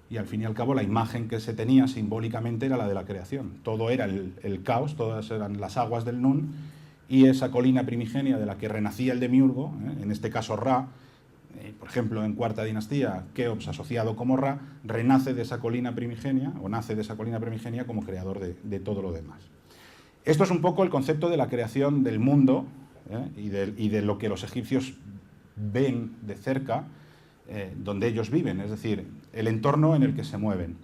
S1: y al fin y al cabo la imagen que se tenía simbólicamente era la de la creación. Todo era el caos, todas eran las aguas del Nun, y esa colina primigenia de la que renacía el demiurgo, en este caso Ra, por ejemplo, en Cuarta Dinastía, Keops, asociado como Ra, renace de esa colina primigenia, o nace de esa colina primigenia como creador de todo lo demás. Esto es un poco el concepto de la creación del mundo y de lo que los egipcios ven de cerca, donde ellos viven, es decir, el entorno en el que se mueven.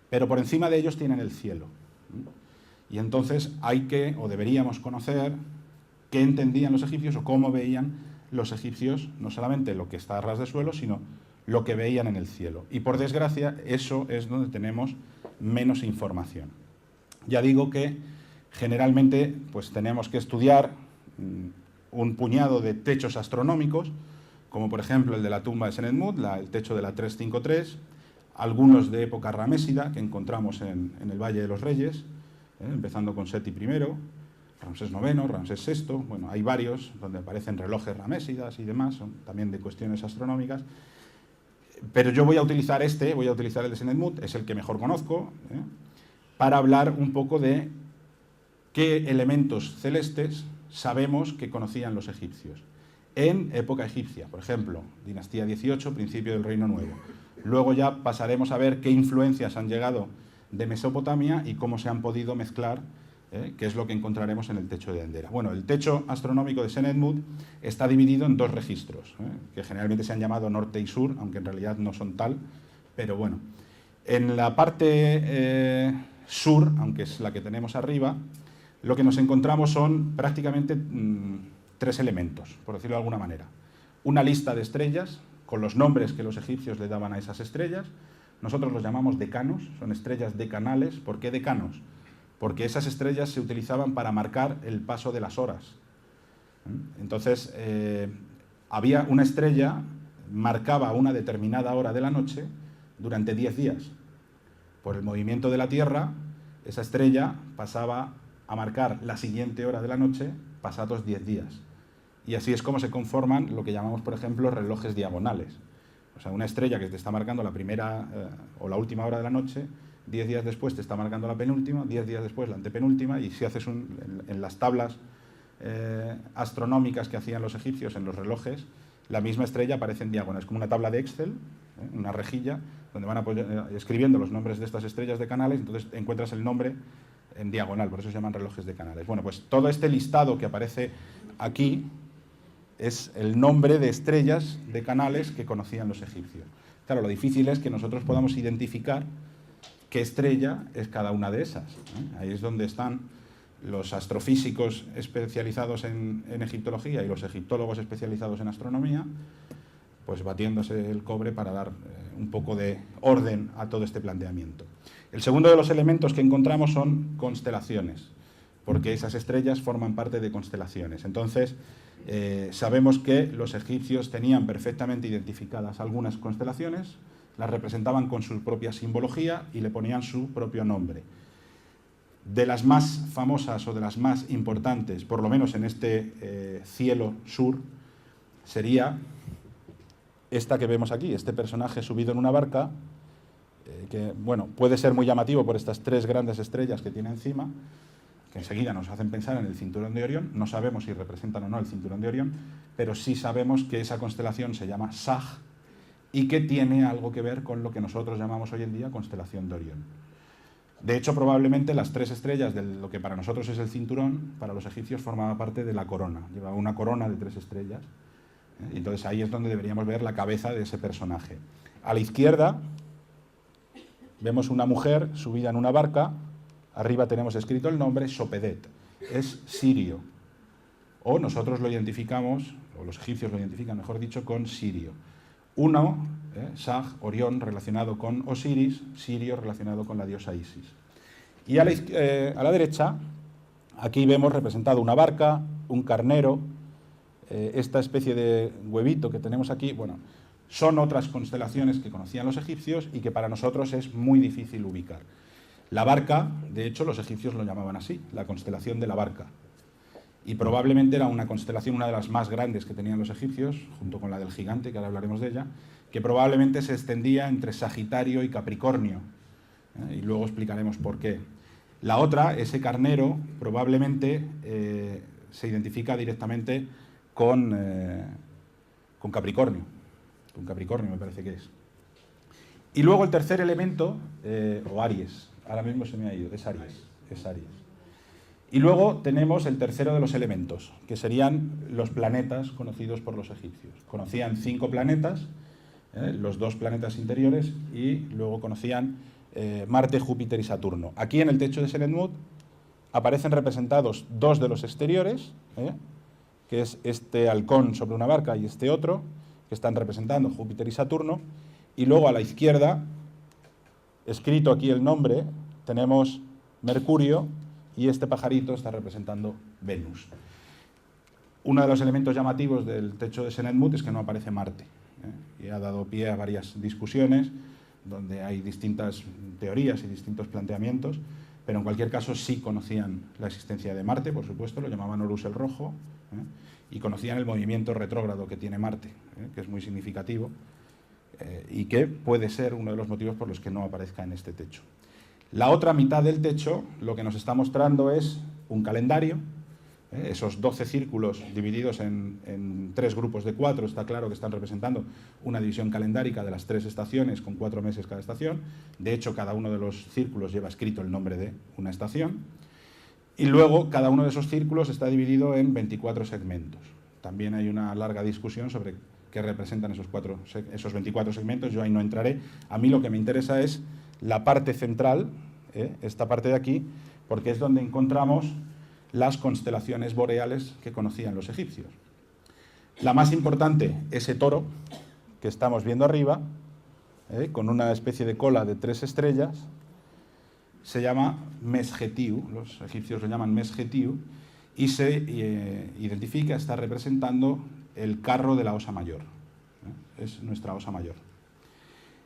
S1: Pero por encima de ellos tienen el cielo. Y entonces hay que, o deberíamos conocer, qué entendían los egipcios o cómo veían los egipcios, no solamente lo que está a ras de suelo, sino lo que veían en el cielo. Y por desgracia, eso es donde tenemos menos información. Ya digo que generalmente pues, tenemos que estudiar un puñado de techos astronómicos, como por ejemplo el de la tumba de Senetmut, el techo de la 353, algunos de época ramésida que encontramos en el Valle de los Reyes, empezando con Seti I, Ramsés IX, Ramsés VI, bueno, hay varios donde aparecen relojes ramésidas y demás, son también de cuestiones astronómicas, pero yo voy a utilizar el de Senetmut, es el que mejor conozco, para hablar un poco de qué elementos celestes sabemos que conocían los egipcios en época egipcia, por ejemplo, dinastía 18, principio del Reino Nuevo. Luego ya pasaremos a ver qué influencias han llegado de Mesopotamia y cómo se han podido mezclar, que es lo que encontraremos en el techo de Dendera. Bueno, el techo astronómico de Senetmut está dividido en dos registros, que generalmente se han llamado norte y sur, aunque en realidad no son tal, pero bueno. En la parte sur, aunque es la que tenemos arriba, lo que nos encontramos son prácticamente tres elementos, por decirlo de alguna manera. Una lista de estrellas, con los nombres que los egipcios le daban a esas estrellas. Nosotros los llamamos decanos, son estrellas decanales. ¿Por qué decanos? Porque esas estrellas se utilizaban para marcar el paso de las horas. Entonces, había una estrella, marcaba una determinada hora de la noche durante 10 días. Por el movimiento de la Tierra, esa estrella pasaba a marcar la siguiente hora de la noche pasados 10 días. Y así es como se conforman lo que llamamos, por ejemplo, relojes diagonales. O sea, una estrella que te está marcando la primera o la última hora de la noche, 10 días después te está marcando la penúltima, 10 días después la antepenúltima, y si haces en las tablas astronómicas que hacían los egipcios en los relojes, la misma estrella aparece en diagonal. Es como una tabla de Excel, una rejilla, donde van escribiendo los nombres de estas estrellas de canales, entonces encuentras el nombre en diagonal, por eso se llaman relojes de canales. Bueno, pues todo este listado que aparece aquí es el nombre de estrellas de canales que conocían los egipcios. Claro, lo difícil es que nosotros podamos identificar qué estrella es cada una de esas, ¿eh? Ahí es donde están los astrofísicos especializados en egiptología y los egiptólogos especializados en astronomía, pues batiéndose el cobre para dar un poco de orden a todo este planteamiento. El segundo de los elementos que encontramos son constelaciones, porque esas estrellas forman parte de constelaciones. Entonces, sabemos que los egipcios tenían perfectamente identificadas algunas constelaciones, las representaban con su propia simbología y le ponían su propio nombre. De las más famosas o de las más importantes, por lo menos en este cielo sur, sería esta que vemos aquí, este personaje subido en una barca, que bueno, puede ser muy llamativo por estas tres grandes estrellas que tiene encima, que enseguida nos hacen pensar en el cinturón de Orión. No sabemos si representan o no el cinturón de Orión, pero sí sabemos que esa constelación se llama Sag y que tiene algo que ver con lo que nosotros llamamos hoy en día constelación de Orión. De hecho, probablemente las tres estrellas de lo que para nosotros es el cinturón, para los egipcios formaba parte de la corona, llevaba una corona de tres estrellas. Entonces ahí es donde deberíamos ver la cabeza de ese personaje. A la izquierda vemos una mujer subida en una barca, arriba tenemos escrito el nombre Sopedet, es Sirio, o nosotros lo identificamos, o los egipcios lo identifican mejor dicho, con Sirio. Uno, Sag, Orión, relacionado con Osiris, Sirio relacionado con la diosa Isis. Y a la derecha, aquí vemos representado una barca, un carnero, esta especie de huevito que tenemos aquí, bueno, son otras constelaciones que conocían los egipcios y que para nosotros es muy difícil ubicar. La barca, de hecho, los egipcios lo llamaban así, la constelación de la barca. Y probablemente era una constelación, una de las más grandes que tenían los egipcios, junto con la del gigante, que ahora hablaremos de ella, que probablemente se extendía entre Sagitario y Capricornio. Y luego explicaremos por qué. La otra, ese carnero, probablemente se identifica directamente con Capricornio. Con Capricornio me parece que es. Y luego el tercer elemento, o Aries, ahora mismo se me ha ido, es Aries. Y luego tenemos el tercero de los elementos, que serían los planetas conocidos por los egipcios. Conocían 5 planetas, los 2 planetas interiores, y luego conocían Marte, Júpiter y Saturno. Aquí en el techo de Senetmut aparecen representados 2 de los exteriores, que es este halcón sobre una barca y este otro, que están representando Júpiter y Saturno, y luego a la izquierda, escrito aquí el nombre, tenemos Mercurio, y este pajarito está representando Venus. Uno de los elementos llamativos del techo de Senetmut es que no aparece Marte, y ha dado pie a varias discusiones, donde hay distintas teorías y distintos planteamientos, pero en cualquier caso sí conocían la existencia de Marte, por supuesto, lo llamaban Horus el Rojo, y conocían el movimiento retrógrado que tiene Marte, que es muy significativo, y que puede ser uno de los motivos por los que no aparezca en este techo. La otra mitad del techo lo que nos está mostrando es un calendario, esos 12 círculos divididos en 3 grupos de 4, está claro que están representando una división calendárica de las 3 estaciones con 4 meses cada estación. De hecho, cada uno de los círculos lleva escrito el nombre de una estación. Y luego, cada uno de esos círculos está dividido en 24 segmentos. También hay una larga discusión sobre qué representan esos 24 segmentos, yo ahí no entraré. A mí lo que me interesa es la parte central, esta parte de aquí, porque es donde encontramos las constelaciones boreales que conocían los egipcios. La más importante, ese toro que estamos viendo arriba, con una especie de cola de 3 estrellas, se llama Mesgetiu, los egipcios lo llaman Mesgetiu, y se identifica, está representando el carro de la Osa Mayor, es nuestra Osa Mayor.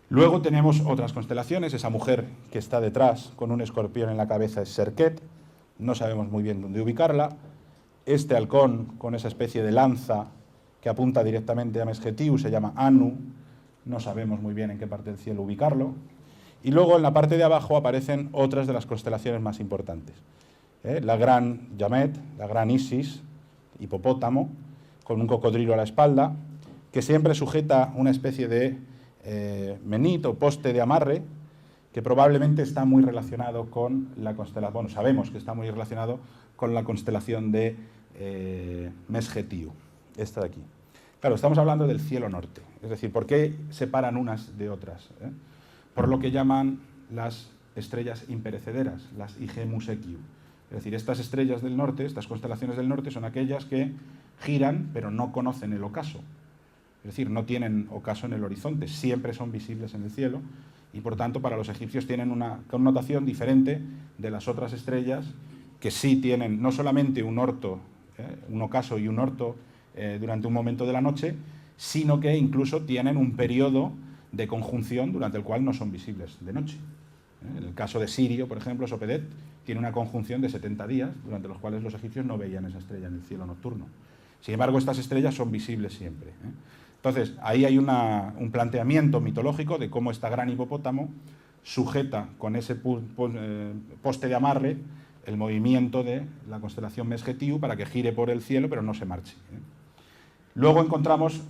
S1: Luego tenemos otras constelaciones, esa mujer que está detrás con un escorpión en la cabeza es Serket, no sabemos muy bien dónde ubicarla. Este halcón con esa especie de lanza que apunta directamente a Mesgetiu se llama Anu, no sabemos muy bien en qué parte del cielo ubicarlo. Y luego en la parte de abajo aparecen otras de las constelaciones más importantes. La gran Yamet, la gran Isis, hipopótamo, con un cocodrilo a la espalda, que siempre sujeta una especie de Menit o poste de amarre, que probablemente está muy relacionado con la constelación, bueno, sabemos que está muy relacionado con la constelación de Mesgetiu, esta de aquí. Claro, estamos hablando del cielo norte, es decir, ¿por qué separan unas de otras? Por lo que llaman las estrellas imperecederas, las IG Musekiu. Es decir, estas estrellas del norte, estas constelaciones del norte, son aquellas que giran, pero no conocen el ocaso. Es decir, no tienen ocaso en el horizonte, siempre son visibles en el cielo, y por tanto para los egipcios tienen una connotación diferente de las otras estrellas que sí tienen no solamente un orto, un ocaso y un orto durante un momento de la noche, sino que incluso tienen un periodo de conjunción durante el cual no son visibles de noche. En el caso de Sirio, por ejemplo, Sopedet tiene una conjunción de 70 días, durante los cuales los egipcios no veían esa estrella en el cielo nocturno. Sin embargo, estas estrellas son visibles siempre. Entonces, ahí hay un planteamiento mitológico de cómo esta gran hipopótamo sujeta con ese poste de amarre el movimiento de la constelación Mesgetiu para que gire por el cielo, pero no se marche. Luego encontramos,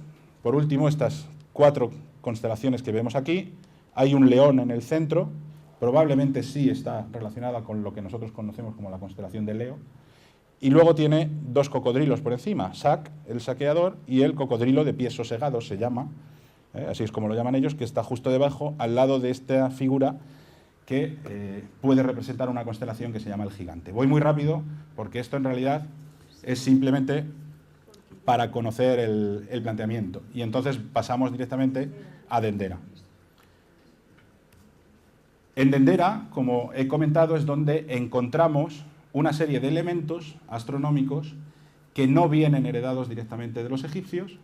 S1: por último, estas 4 constelaciones que vemos aquí. Hay un león en el centro, probablemente sí está relacionada con lo que nosotros conocemos como la constelación de Leo. Y luego tiene 2 cocodrilos por encima, Sac, el saqueador, y el cocodrilo de pies sosegados, se llama, así es como lo llaman ellos, que está justo debajo, al lado de esta figura que puede representar una constelación que se llama el gigante. Voy muy rápido porque esto en realidad es simplemente para conocer el planteamiento. Y entonces pasamos directamente a Dendera. En Dendera, como he comentado, es donde encontramos una serie de elementos astronómicos que no vienen heredados directamente de los egipcios,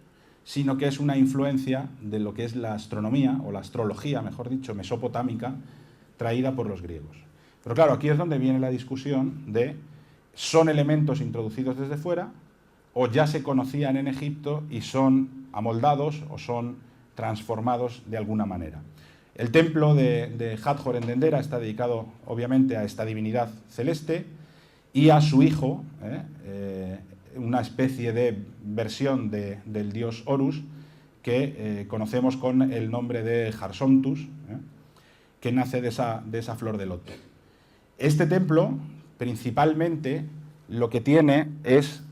S1: sino que es una influencia de lo que es la astronomía, o la astrología, mejor dicho, mesopotámica, traída por los griegos. Pero claro, aquí es donde viene la discusión de ¿son elementos introducidos desde fuera o ya se conocían en Egipto y son amoldados o son transformados de alguna manera? El templo de Hathor en Dendera está dedicado obviamente a esta divinidad celeste y a su hijo, una especie de versión del dios Horus que conocemos con el nombre de Jarsontus, que nace de esa flor de loto. Este templo principalmente lo que tiene es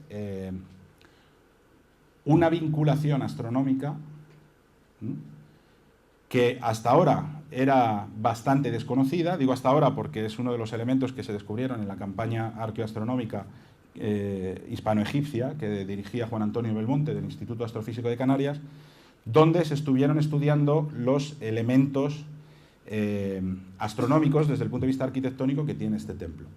S1: una vinculación astronómica que hasta ahora era bastante desconocida. Digo hasta ahora porque es uno de los elementos que se descubrieron en la campaña arqueoastronómica hispano-egipcia que dirigía Juan Antonio Belmonte del Instituto Astrofísico de Canarias, donde se estuvieron estudiando los elementos astronómicos desde el punto de vista arquitectónico que tiene este templo.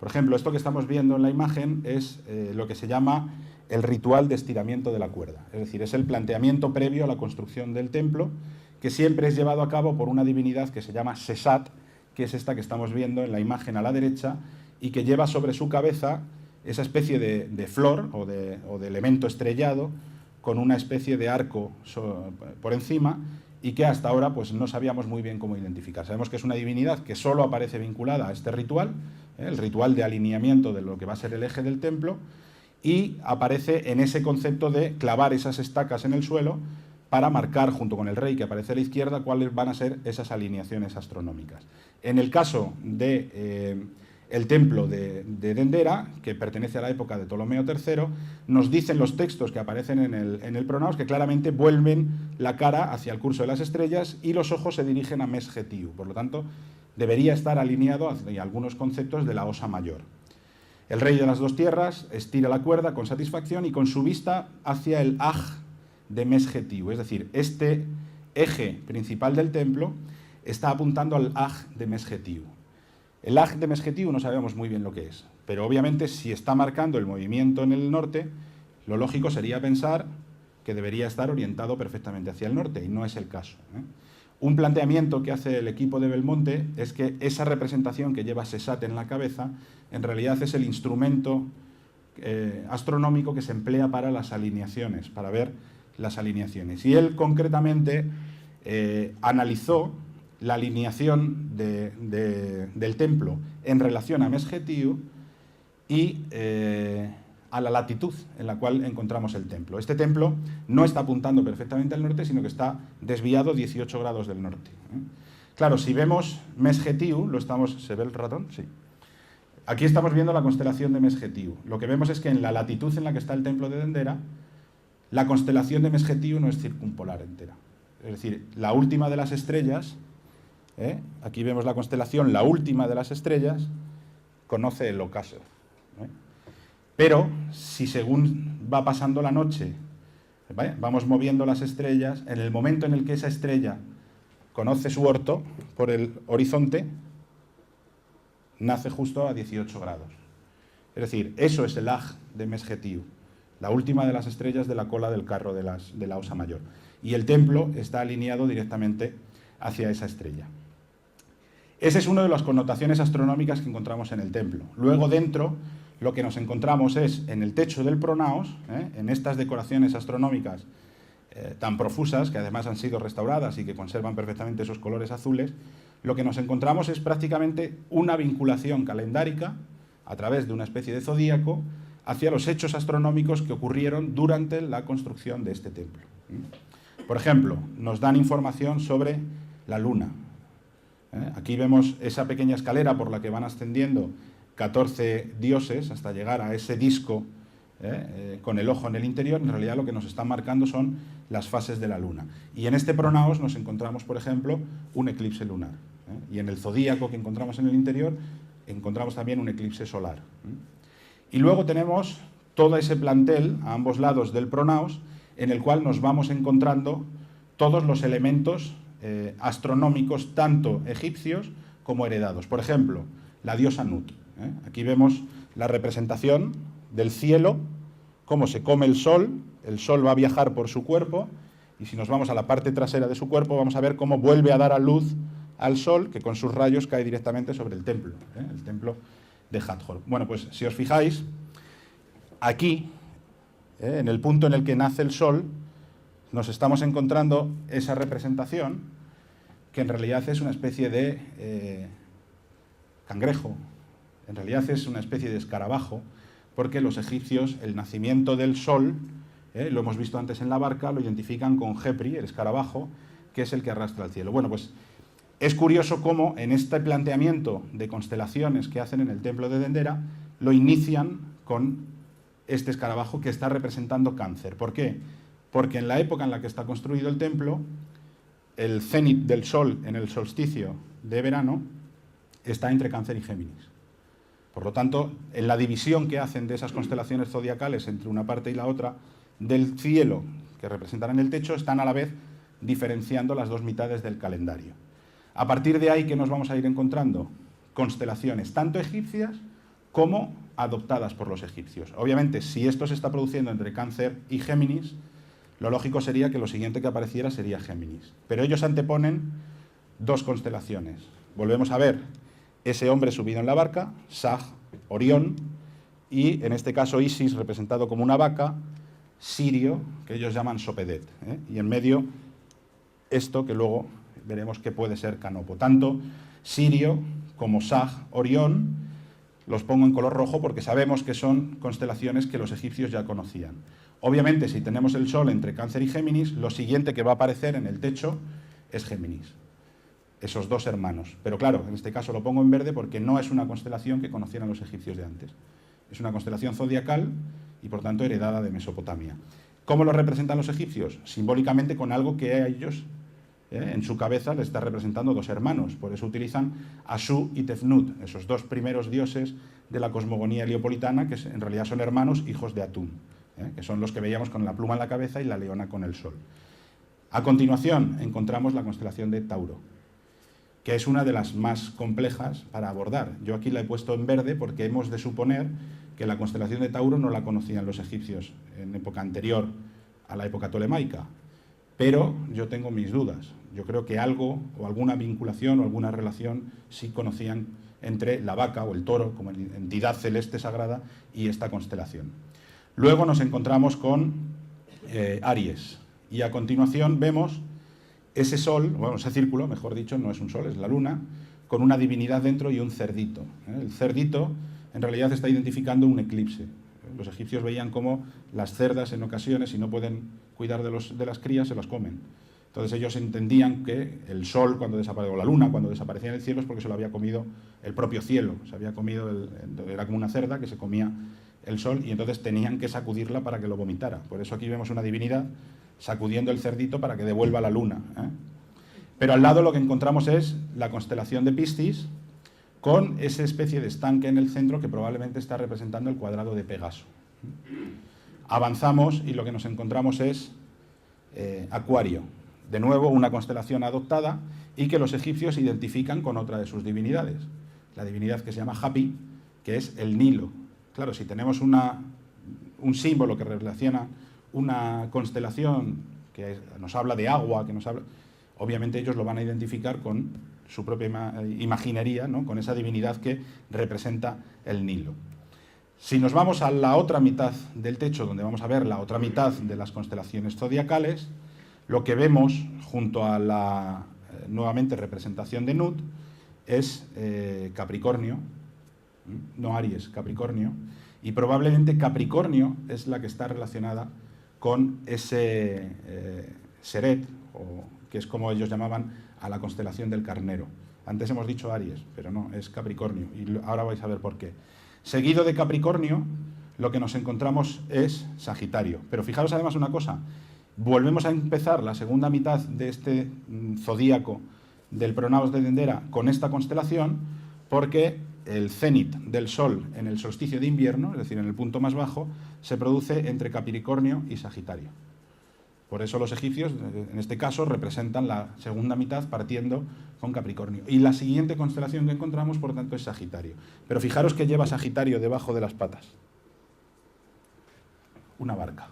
S1: Por ejemplo, esto que estamos viendo en la imagen es lo que se llama el ritual de estiramiento de la cuerda. Es decir, es el planteamiento previo a la construcción del templo, que siempre es llevado a cabo por una divinidad que se llama Sesat, que es esta que estamos viendo en la imagen a la derecha, y que lleva sobre su cabeza esa especie de flor o de elemento estrellado con una especie de arco por encima, y que hasta ahora pues, no sabíamos muy bien cómo identificar. Sabemos que es una divinidad que solo aparece vinculada a este ritual, el ritual de alineamiento de lo que va a ser el eje del templo, y aparece en ese concepto de clavar esas estacas en el suelo para marcar, junto con el rey que aparece a la izquierda, cuáles van a ser esas alineaciones astronómicas. En el caso de el templo de Dendera, que pertenece a la época de Ptolomeo III, nos dicen los textos que aparecen en el Pronaos que claramente vuelven la cara hacia el curso de las estrellas y los ojos se dirigen a Mesgetiu. Por lo tanto, debería estar alineado hacia algunos conceptos de la Osa Mayor. El rey de las 2 tierras estira la cuerda con satisfacción y con su vista hacia el Aj de Mesgetiu, es decir, este eje principal del templo está apuntando al Aj de Mesgetiu. El Aj de Mesgetiu no sabemos muy bien lo que es, pero obviamente si está marcando el movimiento en el norte, lo lógico sería pensar que debería estar orientado perfectamente hacia el norte, y no es el caso. Un planteamiento que hace el equipo de Belmonte es que esa representación que lleva Sesat en la cabeza, en realidad es el instrumento astronómico que se emplea para las alineaciones, para ver las alineaciones. Y él concretamente analizó la alineación del templo en relación a Mesgetiu y a la latitud en la cual encontramos el templo. Este templo no está apuntando perfectamente al norte, sino que está desviado 18 grados del norte. Claro, si vemos Mesgetiu, ¿se ve el ratón? Sí. Aquí estamos viendo la constelación de Mesgetiu. Lo que vemos es que en la latitud en la que está el templo de Dendera, la constelación de Mesgetiu no es circumpolar entera. Es decir, la última de las estrellas, aquí vemos la constelación, la última de las estrellas, conoce el ocaso. Pero si según va pasando la noche, vamos moviendo las estrellas, en el momento en el que esa estrella conoce su orto por el horizonte, nace justo a 18 grados. Es decir, eso es el Aj de Mesgetiu, la última de las estrellas de la cola del carro de la Osa Mayor. Y el templo está alineado directamente hacia esa estrella. Esa es una de las connotaciones astronómicas que encontramos en el templo. Luego dentro lo que nos encontramos es en el techo del pronaos, en estas decoraciones astronómicas tan profusas, que además han sido restauradas y que conservan perfectamente esos colores azules, lo que nos encontramos es prácticamente una vinculación calendárica a través de una especie de zodíaco hacia los hechos astronómicos que ocurrieron durante la construcción de este templo. Por ejemplo, nos dan información sobre la luna. Aquí vemos esa pequeña escalera por la que van ascendiendo 14 dioses hasta llegar a ese disco con el ojo en el interior. En realidad lo que nos están marcando son las fases de la luna. Y en este pronaos nos encontramos, por ejemplo, un eclipse lunar. Y en el zodíaco que encontramos en el interior encontramos también un eclipse solar. Y luego tenemos todo ese plantel a ambos lados del pronaos en el cual nos vamos encontrando todos los elementos astronómicos, tanto egipcios como heredados. Por ejemplo, la diosa Nut. Aquí vemos la representación del cielo, cómo se come el sol va a viajar por su cuerpo, y si nos vamos a la parte trasera de su cuerpo vamos a ver cómo vuelve a dar a luz al sol, que con sus rayos cae directamente sobre el templo de Hathor. Bueno, pues si os fijáis, aquí, en el punto en el que nace el sol, nos estamos encontrando esa representación, que en realidad es una especie de cangrejo, en realidad es una especie de escarabajo, porque los egipcios el nacimiento del sol, lo hemos visto antes en la barca, lo identifican con Jepri, el escarabajo, que es el que arrastra al cielo. Bueno, pues es curioso cómo en este planteamiento de constelaciones que hacen en el templo de Dendera, lo inician con este escarabajo que está representando Cáncer. ¿Por qué? Porque en la época en la que está construido el templo, el cenit del sol en el solsticio de verano está entre Cáncer y Géminis. Por lo tanto, en la división que hacen de esas constelaciones zodiacales entre una parte y la otra del cielo que representan en el techo, están a la vez diferenciando las dos mitades del calendario. A partir de ahí, ¿qué nos vamos a ir encontrando? Constelaciones tanto egipcias como adoptadas por los egipcios. Obviamente, si esto se está produciendo entre Cáncer y Géminis, lo lógico sería que lo siguiente que apareciera sería Géminis. Pero ellos anteponen dos constelaciones. Volvemos a ver ese hombre subido en la barca, Sag, Orión, y en este caso Isis representado como una vaca, Sirio, que ellos llaman Sopedet, y en medio esto que luego veremos que puede ser Canopo. Tanto Sirio como Sag, Orión, los pongo en color rojo porque sabemos que son constelaciones que los egipcios ya conocían. Obviamente, si tenemos el Sol entre Cáncer y Géminis, lo siguiente que va a aparecer en el techo es Géminis, esos dos hermanos. Pero claro, en este caso lo pongo en verde porque no es una constelación que conocieran los egipcios de antes. Es una constelación zodiacal y por tanto heredada de Mesopotamia. ¿Cómo lo representan los egipcios? Simbólicamente con algo que a ellos en su cabeza le está representando dos hermanos. Por eso utilizan Asu y Tefnut, esos dos primeros dioses de la cosmogonía heliopolitana, que en realidad son hermanos hijos de Atún, que son los que veíamos con la pluma en la cabeza y la leona con el sol. A continuación encontramos la constelación de Tauro, que es una de las más complejas para abordar. Yo aquí la he puesto en verde porque hemos de suponer que la constelación de Tauro no la conocían los egipcios en época anterior a la época tolemaica, pero yo tengo mis dudas. Yo creo que algo o alguna vinculación o alguna relación sí conocían entre la vaca o el toro como entidad celeste sagrada y esta constelación. Luego nos encontramos con Aries y a continuación vemos ese sol, bueno, ese círculo, mejor dicho, no es un sol, es la luna, con una divinidad dentro y un cerdito. El cerdito en realidad está identificando un eclipse. los egipcios veían cómo las cerdas en ocasiones, si no pueden cuidar de las crías, se las comen. Entonces ellos entendían que el sol cuando desaparecía, o la luna cuando desaparecía en el cielo, es porque se lo había comido el propio cielo, se había comido, era como una cerda que se comía el sol, y entonces tenían que sacudirla para que lo vomitara. Por eso aquí vemos una divinidad sacudiendo el cerdito para que devuelva la luna, ¿eh? Pero al lado lo que encontramos es la constelación de Piscis, con esa especie de estanque en el centro que probablemente está representando el cuadrado de Pegaso. Avanzamos y lo que nos encontramos es Acuario, de nuevo una constelación adoptada y que los egipcios identifican con otra de sus divinidades, la divinidad que se llama Hapi, que es el Nilo. Claro, si tenemos un símbolo que relaciona una constelación que nos habla de agua, obviamente ellos lo van a identificar con su propia imaginería, ¿no? Con esa divinidad que representa el Nilo. Si nos vamos a la otra mitad del techo, donde vamos a ver la otra mitad de las constelaciones zodiacales, lo que vemos junto a la nuevamente representación de Nut es Capricornio, no Aries, Capricornio, y probablemente Capricornio es la que está relacionada con ese Seret, o que es como ellos llamaban a la constelación del carnero. Antes hemos dicho Aries, pero no, es Capricornio, y ahora vais a ver por qué. Seguido de Capricornio, lo que nos encontramos es Sagitario. Pero fijaros además una cosa, volvemos a empezar la segunda mitad de este zodíaco del Pronaos de Dendera con esta constelación, porque el cenit del Sol en el solsticio de invierno, es decir, en el punto más bajo, se produce entre Capricornio y Sagitario. Por eso los egipcios, en este caso, representan la segunda mitad partiendo con Capricornio. Y la siguiente constelación que encontramos, por tanto, es Sagitario. Pero fijaros que lleva Sagitario debajo de las patas. Una barca.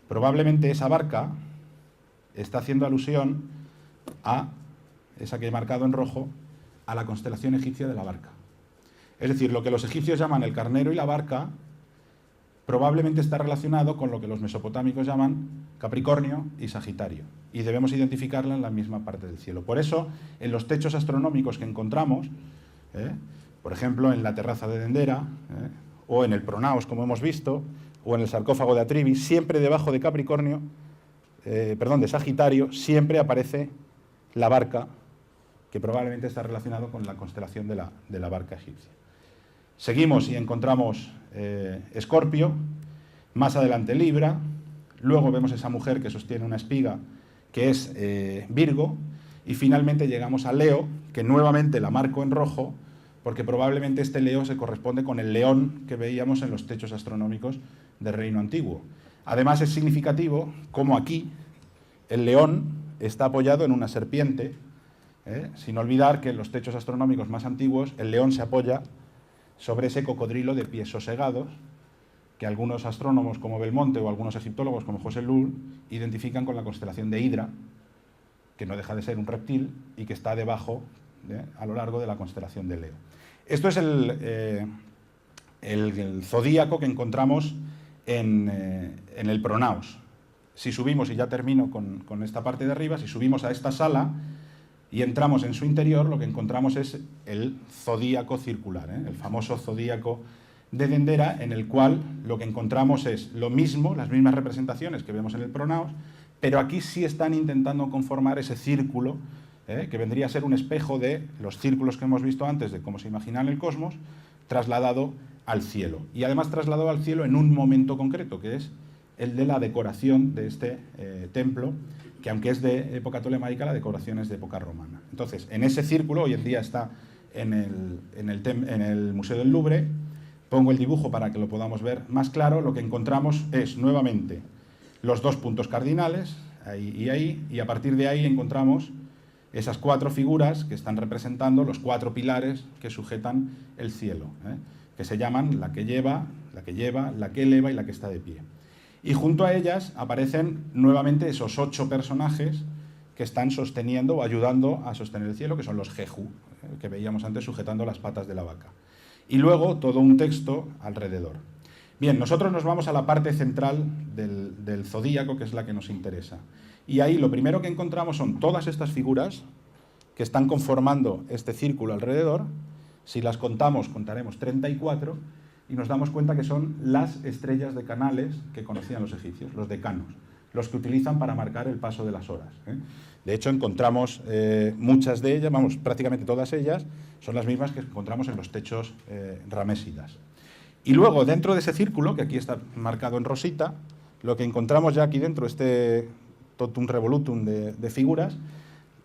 S1: Probablemente esa barca está haciendo alusión a, esa que he marcado en rojo, a la constelación egipcia de la barca. Es decir, lo que los egipcios llaman el carnero y la barca probablemente está relacionado con lo que los mesopotámicos llaman Capricornio y Sagitario, y debemos identificarla en la misma parte del cielo. Por eso, en los techos astronómicos que encontramos, por ejemplo, en la terraza de Dendera, o en el Pronaos, como hemos visto, o en el sarcófago de Atribis, siempre debajo de Capricornio, de Sagitario, siempre aparece la barca, que probablemente está relacionado con la constelación de la barca egipcia. Seguimos y encontramos Escorpio, más adelante Libra, luego vemos esa mujer que sostiene una espiga, que es Virgo, y finalmente llegamos a Leo, que nuevamente la marco en rojo, porque probablemente este Leo se corresponde con el león que veíamos en los techos astronómicos del Reino Antiguo. Además es significativo cómo aquí el león está apoyado en una serpiente, sin olvidar que en los techos astronómicos más antiguos el león se apoya sobre ese cocodrilo de pies sosegados, que algunos astrónomos como Belmonte o algunos egiptólogos como José Lull identifican con la constelación de Hidra, que no deja de ser un reptil y que está debajo, a lo largo de la constelación de Leo. Esto es el zodíaco que encontramos en el Pronaos. Si subimos, y ya termino con esta parte de arriba, si subimos a esta sala y entramos en su interior, lo que encontramos es el zodíaco circular, el famoso zodíaco de Dendera, en el cual lo que encontramos es lo mismo, las mismas representaciones que vemos en el Pronaos, pero aquí sí están intentando conformar ese círculo, que vendría a ser un espejo de los círculos que hemos visto antes, de cómo se imagina en el cosmos, trasladado al cielo. Y además trasladado al cielo en un momento concreto, que es el de la decoración de este templo, que aunque es de época tolemaica, la decoración es de época romana. Entonces, en ese círculo, hoy en día está en el Museo del Louvre, pongo el dibujo para que lo podamos ver más claro, lo que encontramos es nuevamente los dos puntos cardinales, ahí, y a partir de ahí encontramos esas cuatro figuras que están representando los cuatro pilares que sujetan el cielo, que se llaman la que lleva, la que eleva y la que está de pie. Y junto a ellas aparecen nuevamente esos 8 personajes que están sosteniendo o ayudando a sostener el cielo, que son los Jehu, que veíamos antes sujetando las patas de la vaca. Y luego todo un texto alrededor. Bien, nosotros nos vamos a la parte central del zodíaco, que es la que nos interesa. Y ahí lo primero que encontramos son todas estas figuras que están conformando este círculo alrededor. Si las contamos, contaremos 34, y nos damos cuenta que son las estrellas de canales que conocían los egipcios, los decanos, los que utilizan para marcar el paso de las horas. De hecho, encontramos muchas de ellas, vamos, prácticamente todas ellas, son las mismas que encontramos en los techos ramésidas. Y luego, dentro de ese círculo, que aquí está marcado en rosita, lo que encontramos ya aquí dentro, este totum revolutum de figuras,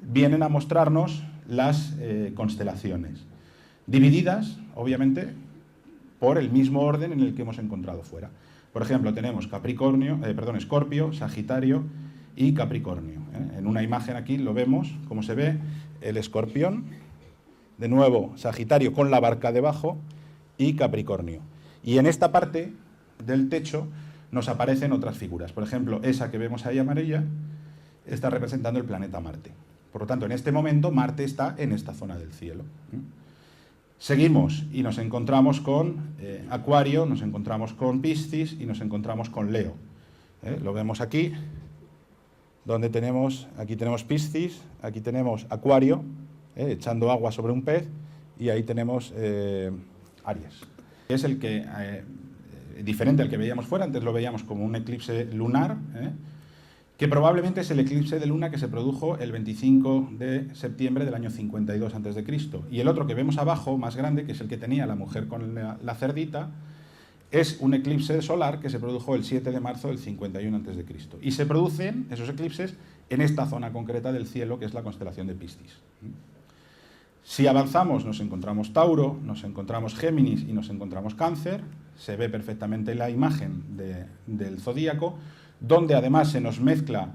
S1: vienen a mostrarnos las constelaciones, divididas, obviamente, por el mismo orden en el que hemos encontrado fuera. Por ejemplo, tenemos Escorpio, Sagitario y Capricornio. En una imagen aquí lo vemos, como se ve, el Escorpión, de nuevo Sagitario con la barca debajo y Capricornio. Y en esta parte del techo nos aparecen otras figuras. Por ejemplo, esa que vemos ahí amarilla está representando el planeta Marte. Por lo tanto, en este momento Marte está en esta zona del cielo. Seguimos y nos encontramos con Acuario, nos encontramos con Piscis y nos encontramos con Leo. Lo vemos aquí, donde aquí tenemos Piscis, aquí tenemos Acuario, echando agua sobre un pez, y ahí tenemos Aries. Es el que, diferente al que veíamos fuera, antes lo veíamos como un eclipse lunar, que probablemente es el eclipse de luna que se produjo el 25 de septiembre del año 52 a.C. Y el otro que vemos abajo, más grande, que es el que tenía la mujer con la cerdita, es un eclipse solar que se produjo el 7 de marzo del 51 a.C. Y se producen esos eclipses en esta zona concreta del cielo, que es la constelación de Piscis. Si avanzamos, nos encontramos Tauro, nos encontramos Géminis y nos encontramos Cáncer. Se ve perfectamente la imagen del zodíaco, donde además se nos mezcla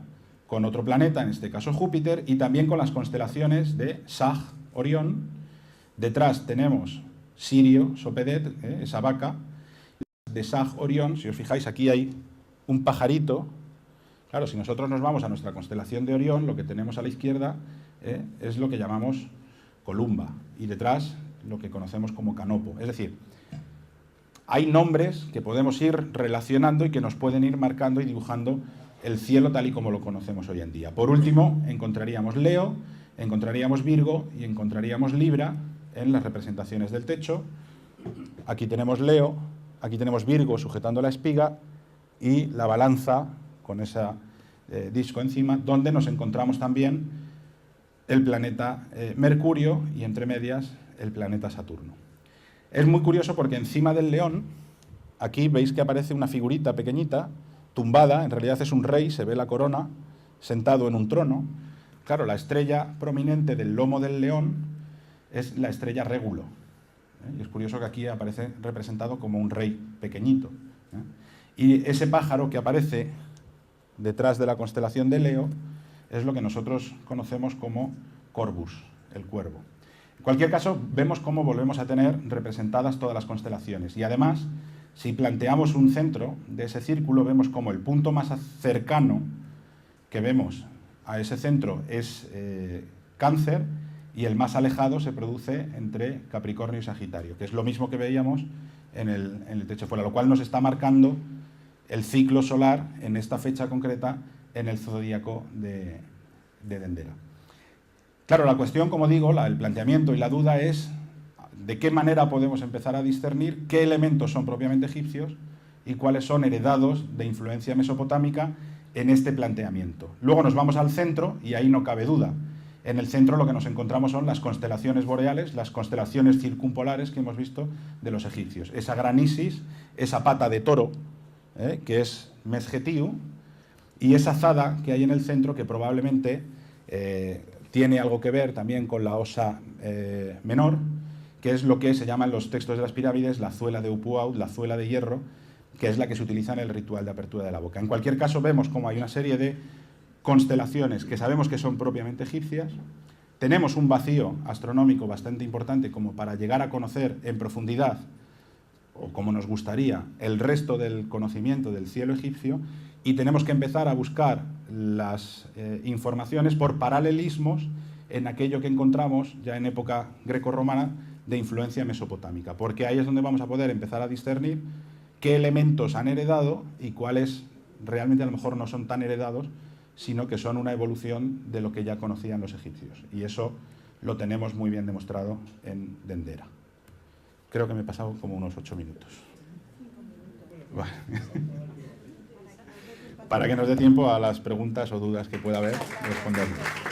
S1: con otro planeta, en este caso Júpiter, y también con las constelaciones de Sag, Orión. Detrás tenemos Sirio, Sopedet, esa vaca. De Sag, Orión, si os fijáis, aquí hay un pajarito. Claro, si nosotros nos vamos a nuestra constelación de Orión, lo que tenemos a la izquierda es lo que llamamos Columba, y detrás lo que conocemos como Canopo. Es decir, hay nombres que podemos ir relacionando y que nos pueden ir marcando y dibujando el cielo tal y como lo conocemos hoy en día. Por último, encontraríamos Leo, encontraríamos Virgo y encontraríamos Libra en las representaciones del techo. Aquí tenemos Leo, aquí tenemos Virgo sujetando la espiga y la balanza con ese disco encima, donde nos encontramos también el planeta Mercurio y, entre medias, el planeta Saturno. Es muy curioso porque encima del león, aquí veis que aparece una figurita pequeñita, tumbada, en realidad es un rey, se ve la corona, sentado en un trono. Claro, la estrella prominente del lomo del león es la estrella Régulo. Y es curioso que aquí aparece representado como un rey pequeñito. Y ese pájaro que aparece detrás de la constelación de Leo es lo que nosotros conocemos como Corvus, el cuervo. En cualquier caso, vemos cómo volvemos a tener representadas todas las constelaciones. Y además, si planteamos un centro de ese círculo, vemos como el punto más cercano que vemos a ese centro es Cáncer, y el más alejado se produce entre Capricornio y Sagitario, que es lo mismo que veíamos en el techo fuera, lo cual nos está marcando el ciclo solar en esta fecha concreta en el zodíaco de Dendera. Claro, la cuestión, como digo, el planteamiento y la duda es de qué manera podemos empezar a discernir qué elementos son propiamente egipcios y cuáles son heredados de influencia mesopotámica en este planteamiento. Luego nos vamos al centro y ahí no cabe duda. En el centro lo que nos encontramos son las constelaciones boreales, las constelaciones circumpolares que hemos visto de los egipcios. Esa gran Isis, esa pata de toro, que es Mesgetiu, y esa Zada que hay en el centro, que probablemente tiene algo que ver también con la Osa menor, que es lo que se llama en los textos de las pirámides la zuela de Upuaut, la zuela de hierro, que es la que se utiliza en el ritual de apertura de la boca. En cualquier caso, vemos como hay una serie de constelaciones que sabemos que son propiamente egipcias. Tenemos un vacío astronómico bastante importante como para llegar a conocer en profundidad, o como nos gustaría, el resto del conocimiento del cielo egipcio, y tenemos que empezar a buscar las informaciones por paralelismos en aquello que encontramos ya en época grecorromana de influencia mesopotámica, porque ahí es donde vamos a poder empezar a discernir qué elementos han heredado y cuáles realmente a lo mejor no son tan heredados, sino que son una evolución de lo que ya conocían los egipcios. Y eso lo tenemos muy bien demostrado en Dendera. Creo que me he pasado como unos 8 minutos. Vale. Para que nos dé tiempo a las preguntas o dudas que pueda haber, responderlas.